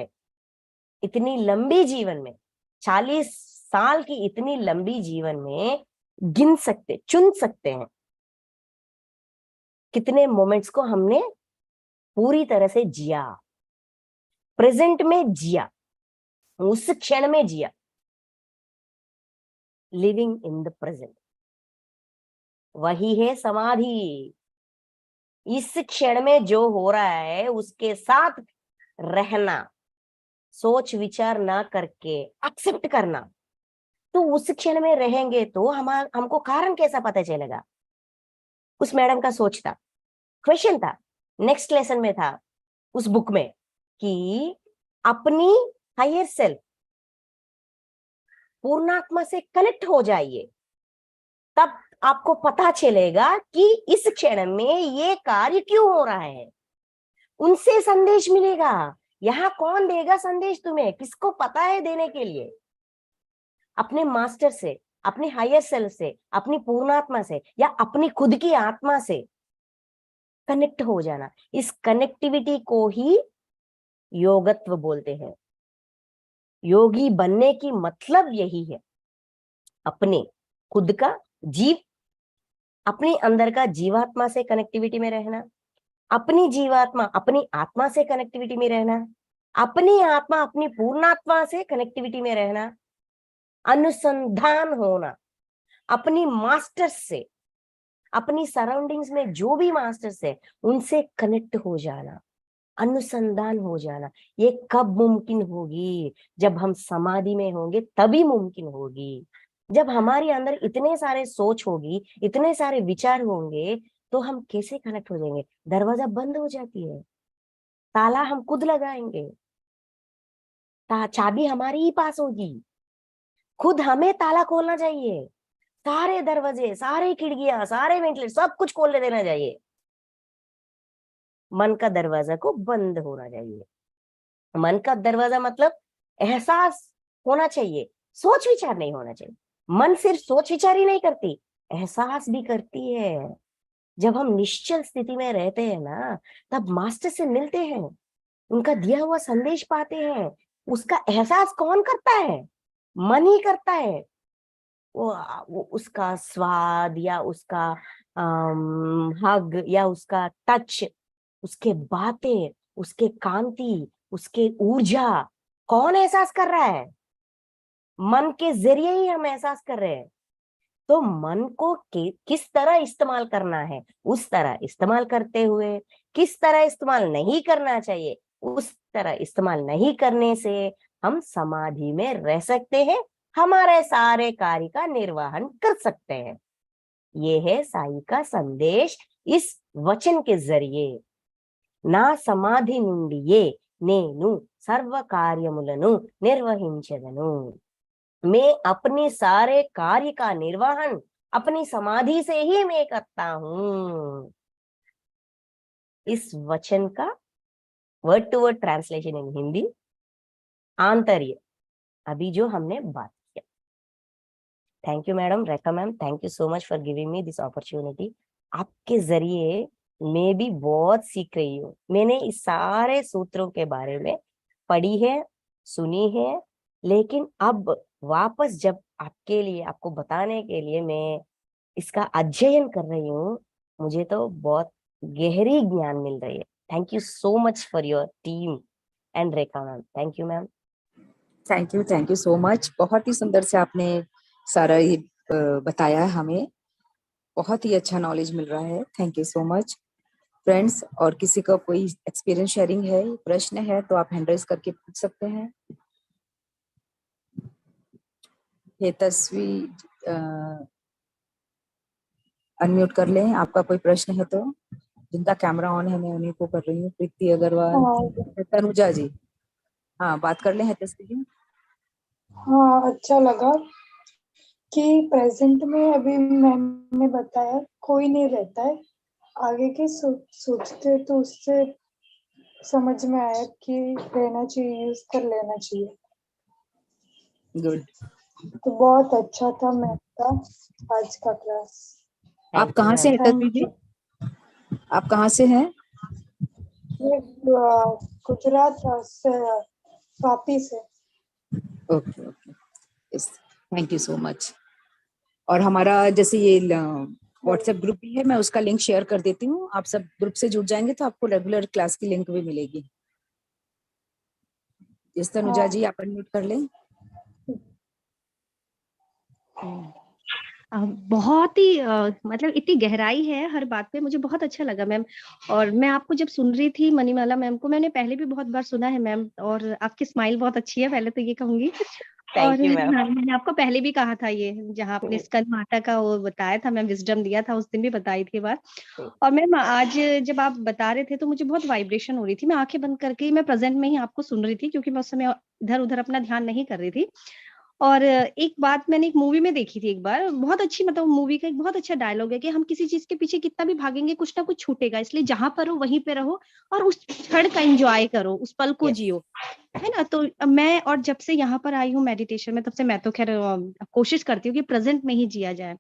इतनी लंबी जीवन में, 40 साल की इतनी लंबी जीवन में गिन सकते, चुन सकते हैं कितने मोमेंट्स को हमने पूरी तरह से जिया, प्रेजेंट में जिया, उस क्षण में जिया। लिविंग इन द प्रेजेंट, वही है समाधि। इस क्षण में जो हो रहा है उसके साथ रहना, सोच विचार ना करके एक्सेप्ट करना। तो उस क्षण में रहेंगे तो हमको कारण कैसा पता चलेगा। उस मैडम का सोच था, क्वेश्चन था, नेक्स्ट लेसन में था उस बुक में कि अपनी हायर सेल्फ पूर्णात्मा से कनेक्ट हो जाइए, तब आपको पता चलेगा कि इस क्षण में ये कार्य क्यों हो रहा है। उनसे संदेश मिलेगा। यहाँ कौन देगा संदेश तुम्हें, किसको पता है देने के लिए? अपने मास्टर से, अपनी हायर सेल्फ से, अपनी पूर्णात्मा से, या अपनी खुद की आत्मा से कनेक्ट हो जाना। इस कनेक्टिविटी को ही योगत्व बोलते हैं। योगी बनने की मतलब यही है, अपने खुद का जीव, अपने अंदर का जीवात्मा से कनेक्टिविटी में रहना, अपनी जीवात्मा अपनी आत्मा से कनेक्टिविटी में रहना, अपनी आत्मा अपनी पूर्णात्मा से कनेक्टिविटी में रहना, अनुसंधान होना, अपनी मास्टर्स से, अपनी सराउंडिंग्स में जो भी मास्टर्स है उनसे कनेक्ट हो जाना, अनुसंधान हो जाना। ये कब मुमकिन होगी? जब हम समाधि में होंगे तभी मुमकिन होगी। जब हमारे अंदर इतने सारे सोच होगी, इतने सारे विचार होंगे, तो हम कैसे कनेक्ट हो जाएंगे? दरवाजा बंद हो जाती है, ताला हम खुद लगाएंगे, चाबी हमारी ही पास होगी, खुद हमें ताला खोलना चाहिए। सारे दरवाजे, सारे खिड़कियां, सारे वेंटिलेटर, सब कुछ खोल देना चाहिए। मन का दरवाजा को बंद होना चाहिए। मन का दरवाजा मतलब एहसास होना चाहिए, सोच विचार नहीं होना चाहिए। मन सिर्फ सोच विचार ही नहीं करती, एहसास भी करती है। जब हम निश्चल स्थिति में रहते हैं ना, तब मास्टर से मिलते हैं, उनका दिया हुआ संदेश पाते हैं। उसका एहसास कौन करता है? मन ही करता है। वो उसका स्वाद, या उसका हग, या उसका टच, उसके बातें, उसके कांति, उसके ऊर्जा, कौन एहसास कर रहा है? मन के जरिए ही हम एहसास कर रहे हैं। तो मन को किस तरह इस्तेमाल करना है, उस तरह इस्तेमाल करते हुए, किस तरह इस्तेमाल नहीं करना चाहिए, उस तरह इस्तेमाल नहीं करने से हम समाधि में रह सकते हैं, हमारे सारे कार्य का निर्वहन कर सकते हैं। ये है साई का संदेश इस वचन के जरिए। నా సమాధి నుండియే నేను सर्व कार्यमुలను निर्वहिंचदनु। मैं अपने सारे कार्य का निर्वहन अपनी समाधि से ही मैं करता हूं। इस वचन का word to word translation in Hindi, आंतर्य, अभी जो हमने बात किया। Thank you madam, Rekha ma'am, thank you so much for giving me this opportunity. आपके जरिए मैं भी बहुत सीख रही हूँ। मैंने इस सारे सूत्रों के बारे में पढ़ी है, सुनी है, लेकिन अब वापस जब आपके लिए, आपको बताने के लिए मैं इसका अध्ययन कर रही हूँ, मुझे तो बहुत गहरी ज्ञान मिल रही है। Thank you so much for your team and Rekha ma'am. Thank you ma'am. Thank you so much. बहुत ही सुंदर से आपने सारा ये बताया, हमें बहुत ही अच्छा नॉलेज मिल रहा है। Thank you so much friends. और किसी का कोई एक्सपीरियंस शेयरिंग है, प्रश्न है, तो आप हैंड रेज करके पूछ सकते हैं। ये तस्वीर अनम्यूट कर लें, आपका कोई प्रश्न है तो। जिनका कैमरा ऑन है मैं उन्हीं को कर रही हूँ। प्रीति अग्रवाल, हाँ तनुजा जी, हाँ बात कर लें हेतश्री जी। हाँ, अच्छा लगा कि प्रेजेंट में अभी मैम ने बताया कोई नहीं रहता है, आगे के सोचते तो उससे समझ में आया कि रहना चाहिए, यूज कर लेना चाहिए। गुड। तो बहुत अच्छा था मैम का आज का क्लास। आप थैंक यू कहाँ से मैम। हेतश्री थैंक जी? यू। आप कहाँ से हैं? ये गुजरात से, वापी से। Okay okay, yes, thank you so much. और हमारा जैसे ये व्हाट्सएप ग्रुप भी है, मैं उसका लिंक शेयर कर देती हूँ। आप सब ग्रुप से जुड़ जाएंगे तो आपको रेगुलर क्लास की लिंक भी मिलेगी। जिस तनुजा हाँ जी आप अनम्यूट कर लें। बहुत ही मतलब इतनी गहराई है हर बात पे, मुझे बहुत अच्छा लगा मैम। और मैं आपको जब सुन रही थी मणिमाला मैम को, मैंने पहले भी बहुत बार सुना है मैम, और आपकी स्माइल बहुत अच्छी है, पहले तो ये कहूंगी। और थैंक यू मैम। हाँ, मैंने आपको पहले भी कहा था ये, जहाँ आपने स्कंद माता का वो बताया था, मैं विजडम दिया था उस दिन भी बताई थी बात। और मैम आज जब आप बता रहे थे तो मुझे बहुत वाइब्रेशन हो रही थी, मैं आंखें बंद करके ही मैं प्रेजेंट में ही आपको सुन रही थी, क्योंकि मैं उस समय इधर उधर अपना ध्यान नहीं कर रही थी। और एक बात मैंने एक मूवी में देखी थी एक बार, बहुत अच्छी, मतलब मूवी का एक बहुत अच्छा डायलॉग है कि हम किसी चीज के पीछे कितना भी भागेंगे कुछ ना कुछ छूटेगा, इसलिए जहां पर हो वहीं पे रहो और उस क्षण का एंजॉय करो, उस पल को यस। जियो, है ना। तो मैं और जब से यहाँ पर आई हूँ मेडिटेशन में, तब से मैं तो खैर कोशिश करती हूँ कि प्रेजेंट में ही जिया जाए।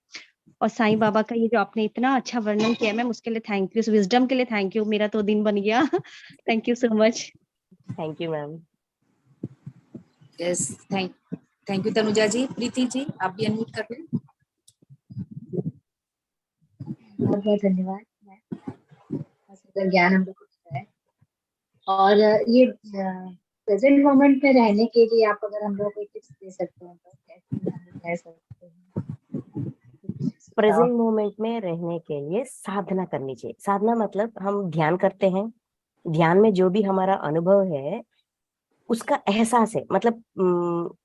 और साईं बाबा का ये जो आपने इतना अच्छा वर्णन किया मैम, उसके लिए थैंक यू, इस विजडम के लिए थैंक यू, मेरा तो दिन बन गया। Thank you so much. Thank you ma'am. Yes, thank you Tanuja ji. Preeti ji आप भी अनम्यूट कर लें। बहुत बहुत धन्यवाद मैम, बहुत सुंदर ज्ञान हम लोग को मिला है। और ये प्रेजेंट मोमेंट में रहने के लिए आप अगर हम लोग को टिप्स दे सकते हैं तो कैसे हम लोग रह सकते हैं, कुछ सुझाव। प्रेजेंट मोमेंट में रहने के लिए साधना करनी चाहिए। साधना मतलब हम ध्यान करते हैं, ध्यान में जो भी हमारा अनुभव है उसका एहसास है, मतलब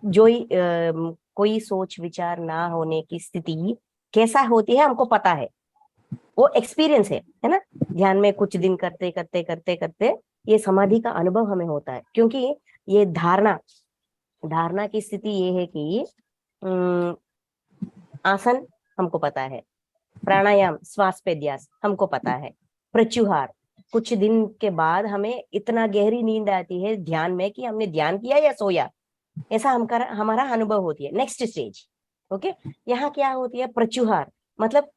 जो ही कोई सोच विचार ना होने की स्थिति कैसा होती है हमको पता है, वो एक्सपीरियंस है ना। ध्यान में कुछ दिन करते करते करते करते ये समाधि का अनुभव हमें होता है, क्योंकि ये धारणा धारणा की स्थिति ये है कि अम, आसन हमको पता है, प्राणायाम श्वास पे ध्यास हमको पता है, प्रत्युहार कुछ दिन के बाद हमें इतना गहरी नींद आती है ध्यान में कि हमने ध्यान किया या सोया, ऐसा हमारा अनुभव होती है। नेक्स्ट स्टेज ओके, यहाँ क्या होती है प्रत्युहार, मतलब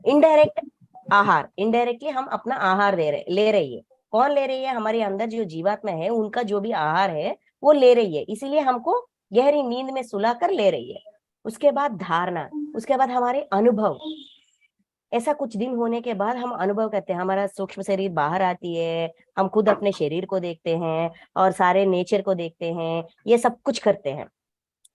इनडायरेक्ट आहार, इनडायरेक्टली हम अपना आहार ले रही है। कौन ले रही है? हमारे अंदर जो जीवात्मा है उनका जो भी आहार है वो ले रही है, इसीलिए हमको गहरी नींद में सुला कर ले रही है। उसके बाद धारणा, उसके बाद हमारे अनुभव, ऐसा कुछ दिन होने के बाद हम अनुभव करते हैं, हमारा सूक्ष्म शरीर बाहर आती है, हम खुद अपने शरीर को देखते हैं और सारे नेचर को देखते हैं, ये सब कुछ करते हैं।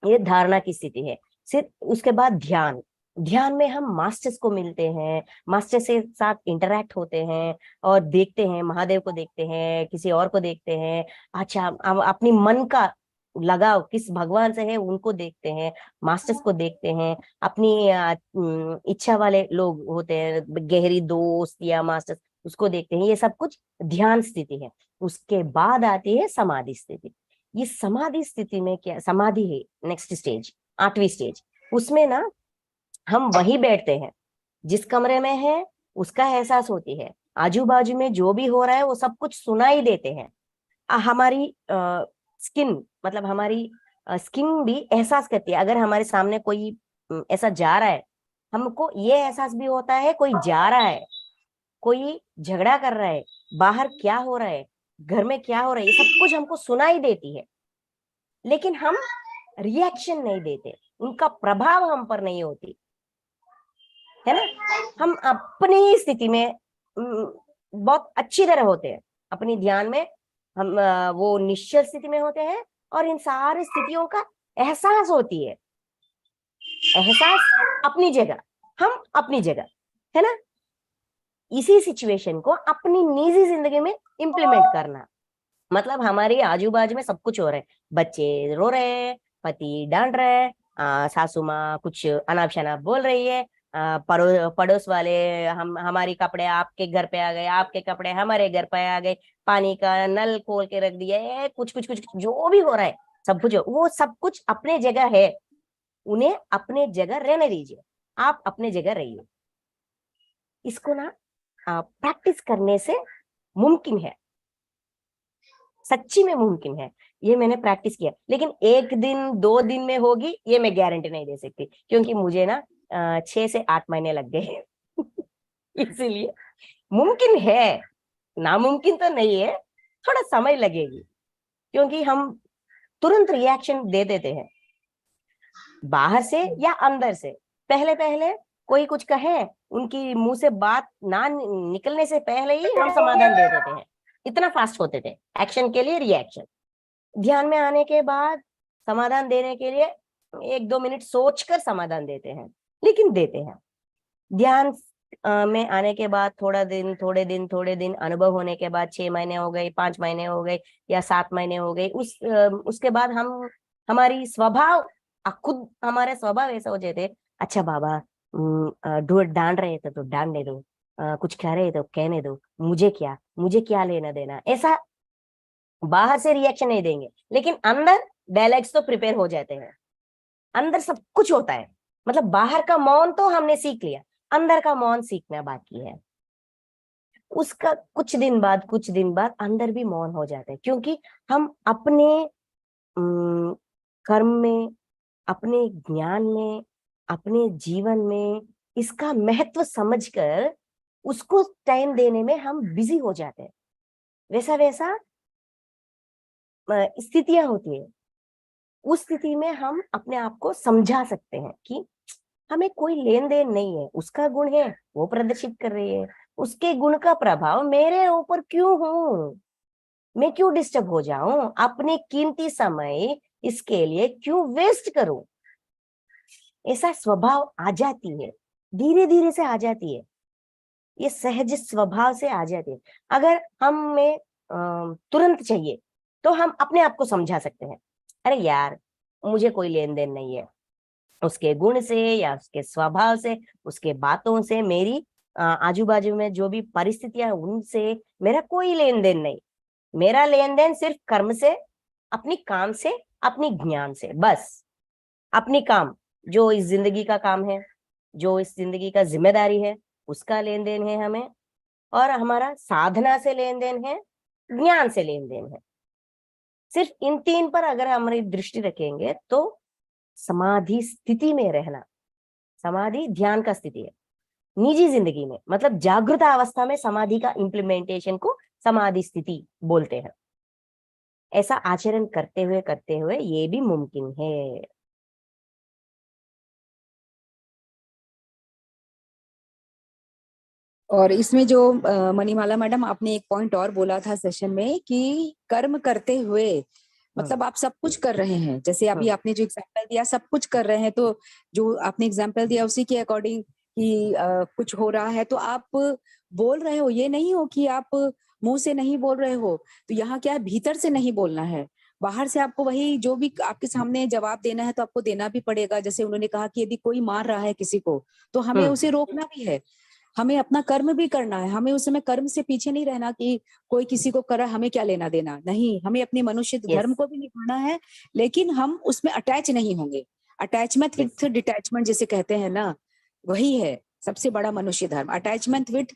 ये धारणा की स्थिति है। सिर्फ उसके बाद ध्यान, ध्यान में हम मास्टर्स को मिलते हैं, मास्टर से साथ इंटरेक्ट होते हैं और देखते हैं, महादेव को देखते हैं, किसी और को देखते हैं। अच्छा, हम अपनी मन का लगाव किस भगवान से है उनको देखते हैं, मास्टर्स को देखते हैं, अपनी इच्छा वाले लोग होते हैं, गहरी दोस्त या मास्टर्स, उसको देखते हैं। ये सब कुछ ध्यान स्थिति है। उसके बाद आती है समाधि स्थिति। ये समाधि स्थिति में क्या, समाधि है नेक्स्ट स्टेज, 8वीं स्टेज। उसमें ना हम वहीं बैठते हैं जिस कमरे में है, उसका एहसास होती है, आजू बाजू में जो भी हो रहा है वो सब कुछ सुनाई देते हैं। हमारी स्किन, मतलब हमारी स्किन भी एहसास करती है, अगर हमारे सामने कोई ऐसा जा रहा है, हमको ये एहसास भी होता है कोई जा रहा है, कोई झगड़ा कर रहा है, बाहर क्या हो रहा है, घर में क्या हो रहा है, ये सब कुछ हमको सुनाई देती है, लेकिन हम रिएक्शन नहीं देते, उनका प्रभाव हम पर नहीं होती है ना। हम अपनी स्थिति में बहुत अच्छी तरह होते हैं, अपनी ध्यान में हम वो निश्चल स्थिति में होते हैं और इन सारी स्थितियों का एहसास होती है। एहसास अपनी जगह, हम अपनी जगह, है ना। इसी सिचुएशन को अपनी निजी जिंदगी में इम्प्लीमेंट करना, मतलब हमारे आजू बाजू में सब कुछ हो रहा है, बच्चे रो रहे हैं, पति डांट रहे हैं, सासू माँ कुछ अनाप शनाप बोल रही है, पड़ोस वाले हमारी कपड़े आपके घर पे आ गए, आपके कपड़े हमारे घर पे आ गए, पानी का नल खोल के रख दिया है, कुछ कुछ कुछ जो भी हो रहा है सब कुछ, वो सब कुछ अपने जगह है। उन्हें अपने जगह रहने दीजिए, आप अपने जगह रहिए। इसको ना प्रैक्टिस करने से मुमकिन है, सच्ची में मुमकिन है। ये मैंने प्रैक्टिस किया, लेकिन 1 दिन 2 दिन में होगी ये मैं गारंटी नहीं दे सकती, क्योंकि मुझे ना 6 से 8 महीने लग गए इसीलिए मुमकिन है, नामुमकिन तो नहीं है, थोड़ा समय लगेगी, क्योंकि हम तुरंत रिएक्शन दे देते हैं, बाहर से या अंदर से। पहले पहले कोई कुछ कहे, उनकी मुंह से बात ना निकलने से पहले ही हम समाधान दे देते हैं, इतना फास्ट होते थे एक्शन के लिए रिएक्शन। ध्यान में आने के बाद समाधान देने के लिए 1-2 मिनट सोचकर समाधान देते हैं, लेकिन देते हैं। ध्यान में आने के बाद थोड़े दिन अनुभव होने के बाद 6 महीने हो गए, 5 महीने हो गए या 7 महीने हो गए, उसके बाद हम हमारी स्वभाव खुद हमारे स्वभाव ऐसा हो जाते, अच्छा बाबा डांट रहे थे तो डांटने दो, कुछ कह रहे तो कहने दो, मुझे क्या लेना देना, ऐसा बाहर से रिएक्शन नहीं देंगे, लेकिन अंदर डायलॉग्स तो प्रिपेयर हो जाते हैं, अंदर सब कुछ होता है। मतलब बाहर का मौन तो हमने सीख लिया, अंदर का मौन सीखना बाकी है। उसका कुछ दिन बाद अंदर भी मौन हो जाता है, क्योंकि हम अपने कर्म में, अपने ज्ञान में, अपने जीवन में इसका महत्व समझकर उसको टाइम देने में हम बिजी हो जाते हैं। वैसा वैसा स्थितियां होती है, उस स्थिति में हम अपने आप को समझा सकते हैं कि हमें कोई लेन देन नहीं है, उसका गुण है वो प्रदर्शित कर रही है, उसके गुण का प्रभाव मेरे ऊपर क्यों हो, मैं क्यों डिस्टर्ब हो जाऊं, अपने कीमती समय इसके लिए क्यों वेस्ट करूं। ऐसा स्वभाव आ जाती है, धीरे धीरे से आ जाती है, ये सहज स्वभाव से आ जाती है। अगर हमें तुरंत चाहिए तो हम अपने आप को समझा सकते हैं, अरे यार मुझे कोई लेन देन नहीं है उसके गुण से या उसके स्वभाव से, उसके बातों से, मेरी आजू बाजू में जो भी परिस्थितियां उनसे मेरा कोई लेन देन नहीं। मेरा लेन देन सिर्फ कर्म से, अपनी काम से, अपनी ज्ञान से, बस अपनी काम, जो इस जिंदगी का काम है, जो इस जिंदगी का जिम्मेदारी है, उसका लेन देन है हमें, और हमारा साधना से लेन देन है, ज्ञान से लेन देन है। सिर्फ इन 3 पर अगर हमारी दृष्टि रखेंगे तो समाधि स्थिति में रहना, समाधि ध्यान का स्थिति है निजी जिंदगी में, मतलब जागृत अवस्था में समाधि का इम्प्लीमेंटेशन को समाधि स्थिति बोलते हैं। ऐसा आचरण करते हुए ये भी मुमकिन है। और इसमें जो मणिमाला मैडम आपने एक पॉइंट और बोला था सेशन में कि कर्म करते हुए, मतलब आप सब कुछ कर रहे हैं, जैसे अभी आपने जो एग्जांपल दिया सब कुछ कर रहे हैं, तो जो आपने एग्जांपल दिया उसी के अकॉर्डिंग कि कुछ हो रहा है तो आप बोल रहे हो, ये नहीं हो कि आप मुंह से नहीं बोल रहे हो। तो यहाँ क्या है, भीतर से नहीं बोलना है, बाहर से आपको वही जो भी आपके सामने जवाब देना है तो आपको देना भी पड़ेगा। जैसे उन्होंने कहा कि यदि कोई मार रहा है किसी को तो हमें उसे रोकना भी है, हमें अपना कर्म भी करना है, हमें उस समय कर्म से पीछे नहीं रहना कि कोई किसी को कर रहा हमें क्या लेना देना, नहीं, हमें अपने मनुष्य धर्म को भी निभाना है, लेकिन हम उसमें अटैच नहीं होंगे। अटैचमेंट विथ डिटैचमेंट जिसे कहते हैं ना, वही है सबसे बड़ा मनुष्य धर्म, अटैचमेंट विथ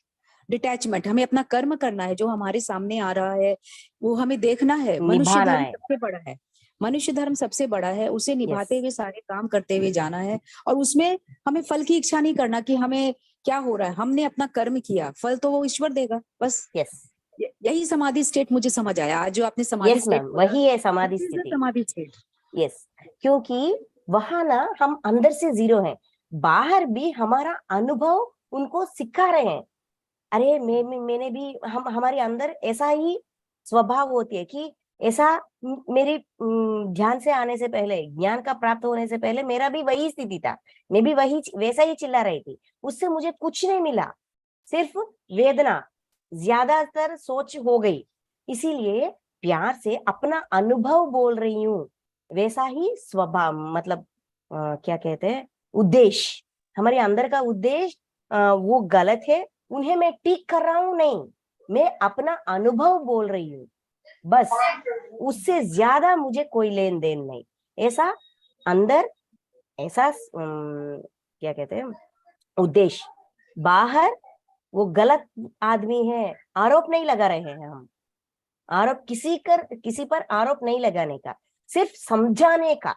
डिटैचमेंट। हमें अपना कर्म करना है, जो हमारे सामने आ रहा है वो हमें देखना है। मनुष्य धर्म सबसे बड़ा है, मनुष्य धर्म सबसे बड़ा है, उसे निभाते हुए सारे काम करते हुए जाना है, और उसमें हमें फल की इच्छा नहीं करना कि हमें क्या हो रहा है, हमने अपना कर्म किया, फल तो वो ईश्वर देगा बस। यही समाधि स्टेट मुझे समझ आया आज जो आपने समाधि स्टेट, वही है समाधि स्थिति, समाधि स्टेट। यस, क्योंकि वहां ना हम अंदर से जीरो हैं, बाहर भी हमारा अनुभव उनको सिखा रहे हैं। अरे मैंने भी, हमारे अंदर ऐसा ही स्वभाव होती है कि ऐसा मेरी ध्यान से आने से पहले, ज्ञान का प्राप्त होने से पहले मेरा भी वही स्थिति था, मैं भी वैसा ही चिल्ला रही थी, उससे मुझे कुछ नहीं मिला, सिर्फ वेदना, ज्यादातर सोच हो गई। इसीलिए प्यार से अपना अनुभव बोल रही हूँ, वैसा ही स्वभाव, मतलब क्या कहते हैं, उद्देश्य, हमारे अंदर का उद्देश्य वो गलत है, उन्हें मैं ठीक कर रहा हूं, नहीं, मैं अपना अनुभव बोल रही हूँ, बस, उससे ज्यादा मुझे कोई लेन देन नहीं। ऐसा अंदर, ऐसा क्या कहते हैं, उद्देश्य। बाहर वो गलत आदमी है, आरोप नहीं लगा रहे हैं हम, आरोप किसी पर आरोप नहीं लगाने का, सिर्फ समझाने का,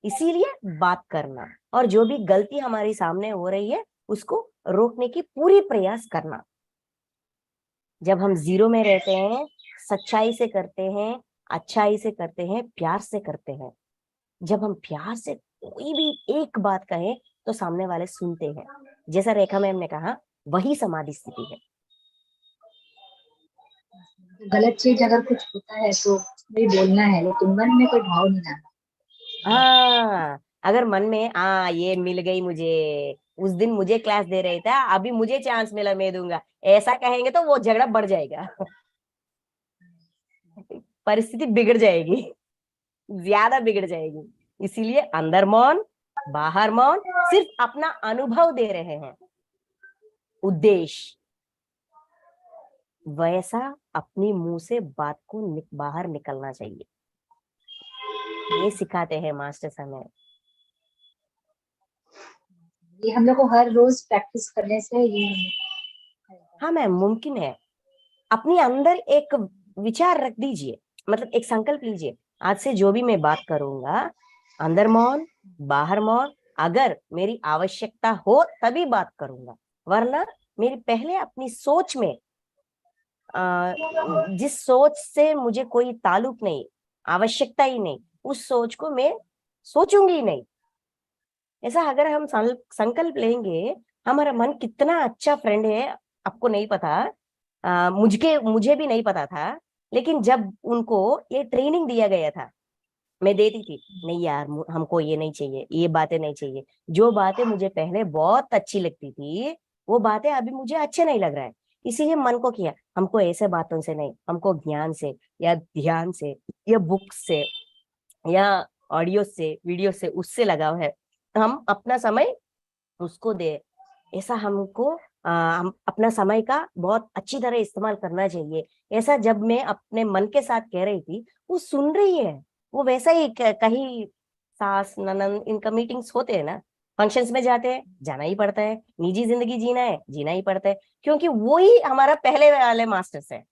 इसीलिए बात करना, और जो भी गलती हमारे सामने हो रही है उसको रोकने की पूरी प्रयास करना। जब हम जीरो में रहते हैं, सच्चाई से करते हैं, अच्छाई से करते हैं, प्यार से करते हैं। जब हम प्यार से कोई भी एक बात कहें तो सामने वाले सुनते हैं। जैसा रेखा मैम ने कहा, वही समाधि स्थिति है। गलत चीज अगर कुछ होता है तो उसमें बोलना है, लेकिन मन में कोई भाव नहीं लाना। हाँ, अगर मन में ये मिल गई मुझे, उस दिन मुझे क्लास दे रही था, अभी मुझे चांस मिला, मैं दूंगा, ऐसा कहेंगे तो वो झगड़ा बढ़ जाएगा। परिस्थिति बिगड़ जाएगी, ज्यादा बिगड़ जाएगी। इसीलिए अंदर मौन, बाहर मौन, सिर्फ अपना अनुभव दे रहे हैं। उद्देश्य वैसा अपनी मुंह से बात को बाहर निकलना चाहिए। ये सिखाते हैं मास्टर हमें। ये हम लोग को हर रोज प्रैक्टिस करने से ये हाँ मैम, मुमकिन है। अपने अंदर एक विचार रख दीजिए, मतलब एक संकल्प लीजिए, आज से जो भी मैं बात करूंगा, अंदर मौन, बाहर मौन, अगर मेरी आवश्यकता हो तभी बात करूंगा, वरना मेरी पहले अपनी सोच में, जिस सोच से मुझे कोई ताल्लुक नहीं, आवश्यकता ही नहीं, उस सोच को मैं सोचूंगी ही नहीं। ऐसा अगर हम संकल्प लेंगे, हमारा मन कितना अच्छा फ्रेंड है, आपको नहीं पता, मुझे भी नहीं पता था, लेकिन जब उनको ये ट्रेनिंग दिया गया था, मैं देती थी, नहीं यार हमको ये नहीं चाहिए, ये बातें नहीं चाहिए। जो बातें मुझे पहले बहुत अच्छी लगती थी, वो बातें अभी मुझे अच्छे नहीं लग रहा है। इसीलिए मन को किया, हमको ऐसे बातों से नहीं, हमको ज्ञान से या ध्यान से या बुक से या ऑडियो से, वीडियो से, उससे लगाव है। हम अपना समय उसको दे, ऐसा हमको हम अपना समय का बहुत अच्छी तरह इस्तेमाल करना चाहिए। ऐसा जब मैं अपने मन के साथ कह रही थी, वो सुन रही है। वो वैसा ही कहीं सास ननंद इनका मीटिंग्स होते हैं ना, फंक्शंस में जाते हैं, जाना ही पड़ता है, निजी जिंदगी जीना है, जीना ही पड़ता है, क्योंकि वो ही हमारा पहले वाले मास्टर्स है।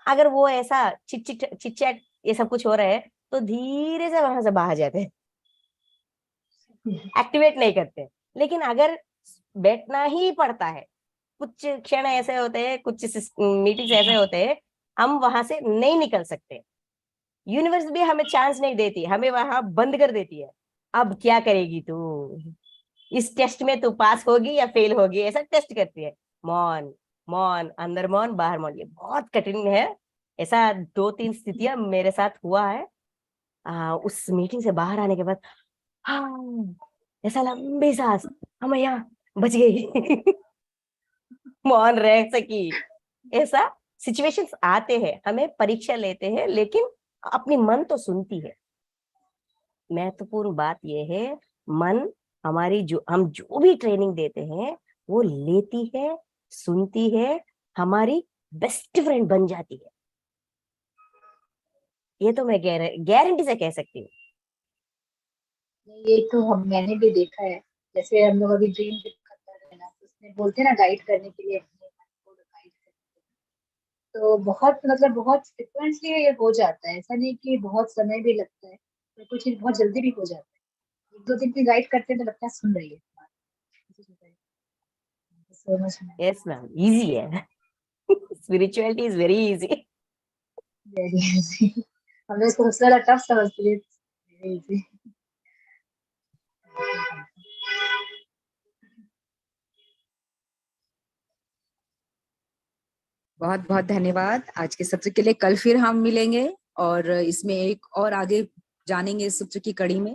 अगर वो ऐसा चिट चिट चिट चैट ये सब कुछ हो रहा है तो धीरे से वहां से बाहर जाते हैं, एक्टिवेट नहीं करते। लेकिन अगर बैठना ही पड़ता है, कुछ क्षण ऐसे होते हैं, कुछ मीटिंग्स ऐसे होते हैं, हम वहां से नहीं निकल सकते। यूनिवर्स भी हमें चांस नहीं देती, हमें वहां बंद कर देती है। अब क्या करेगी तू, इस टेस्ट में तू पास होगी या फेल होगी, ऐसा टेस्ट करती है। मौन, मौन, अंदर मौन, बाहर मौन, ये बहुत कठिन है। ऐसा 2-3 स्थितियां मेरे साथ हुआ है। उस मीटिंग से बाहर आने के बाद, हाँ, ऐसा लंबी सांस, हम यहाँ बच गई। मौन रह सकी। ऐसा सिचुएशंस आते हैं, हमें परीक्षा लेते हैं, लेकिन अपनी मन तो सुनती है। महत्वपूर्ण बात यह है, मन हमारी हम जो भी ट्रेनिंग देते हैं वो लेती है, सुनती है, हमारी बेस्ट फ्रेंड बन जाती है। ये तो मैं गारंटी से कह सकती हूँ। ये तो मैंने भी देखा है। जैसे हम लोग अभी ड्रीम करते हैं ना, तो उसमें बोलते हैं ना गाइड करने के लिए अपने मन को गाइड करने के लिए। तो बहुत मतलब बहुत फ्रिक्वेंटली ये हो जाता है, ऐसा नहीं कि बहुत समय भी लगता है, तो कुछ चीज बहुत जल्दी भी हो जाता है। 1-2 दिन की गाइड करते हैं तो लगता है सुन रही है। So much yes ma'am, easy है। Spirituality is very easy. Very easy. हम लोग इसको सबसे ज्यादा टफ समझते हैं। Very easy. बहुत बहुत धन्यवाद आज के सत्र के लिए। कल फिर हम मिलेंगे और इसमें एक और आगे जानेंगे इस सत्र की कड़ी में।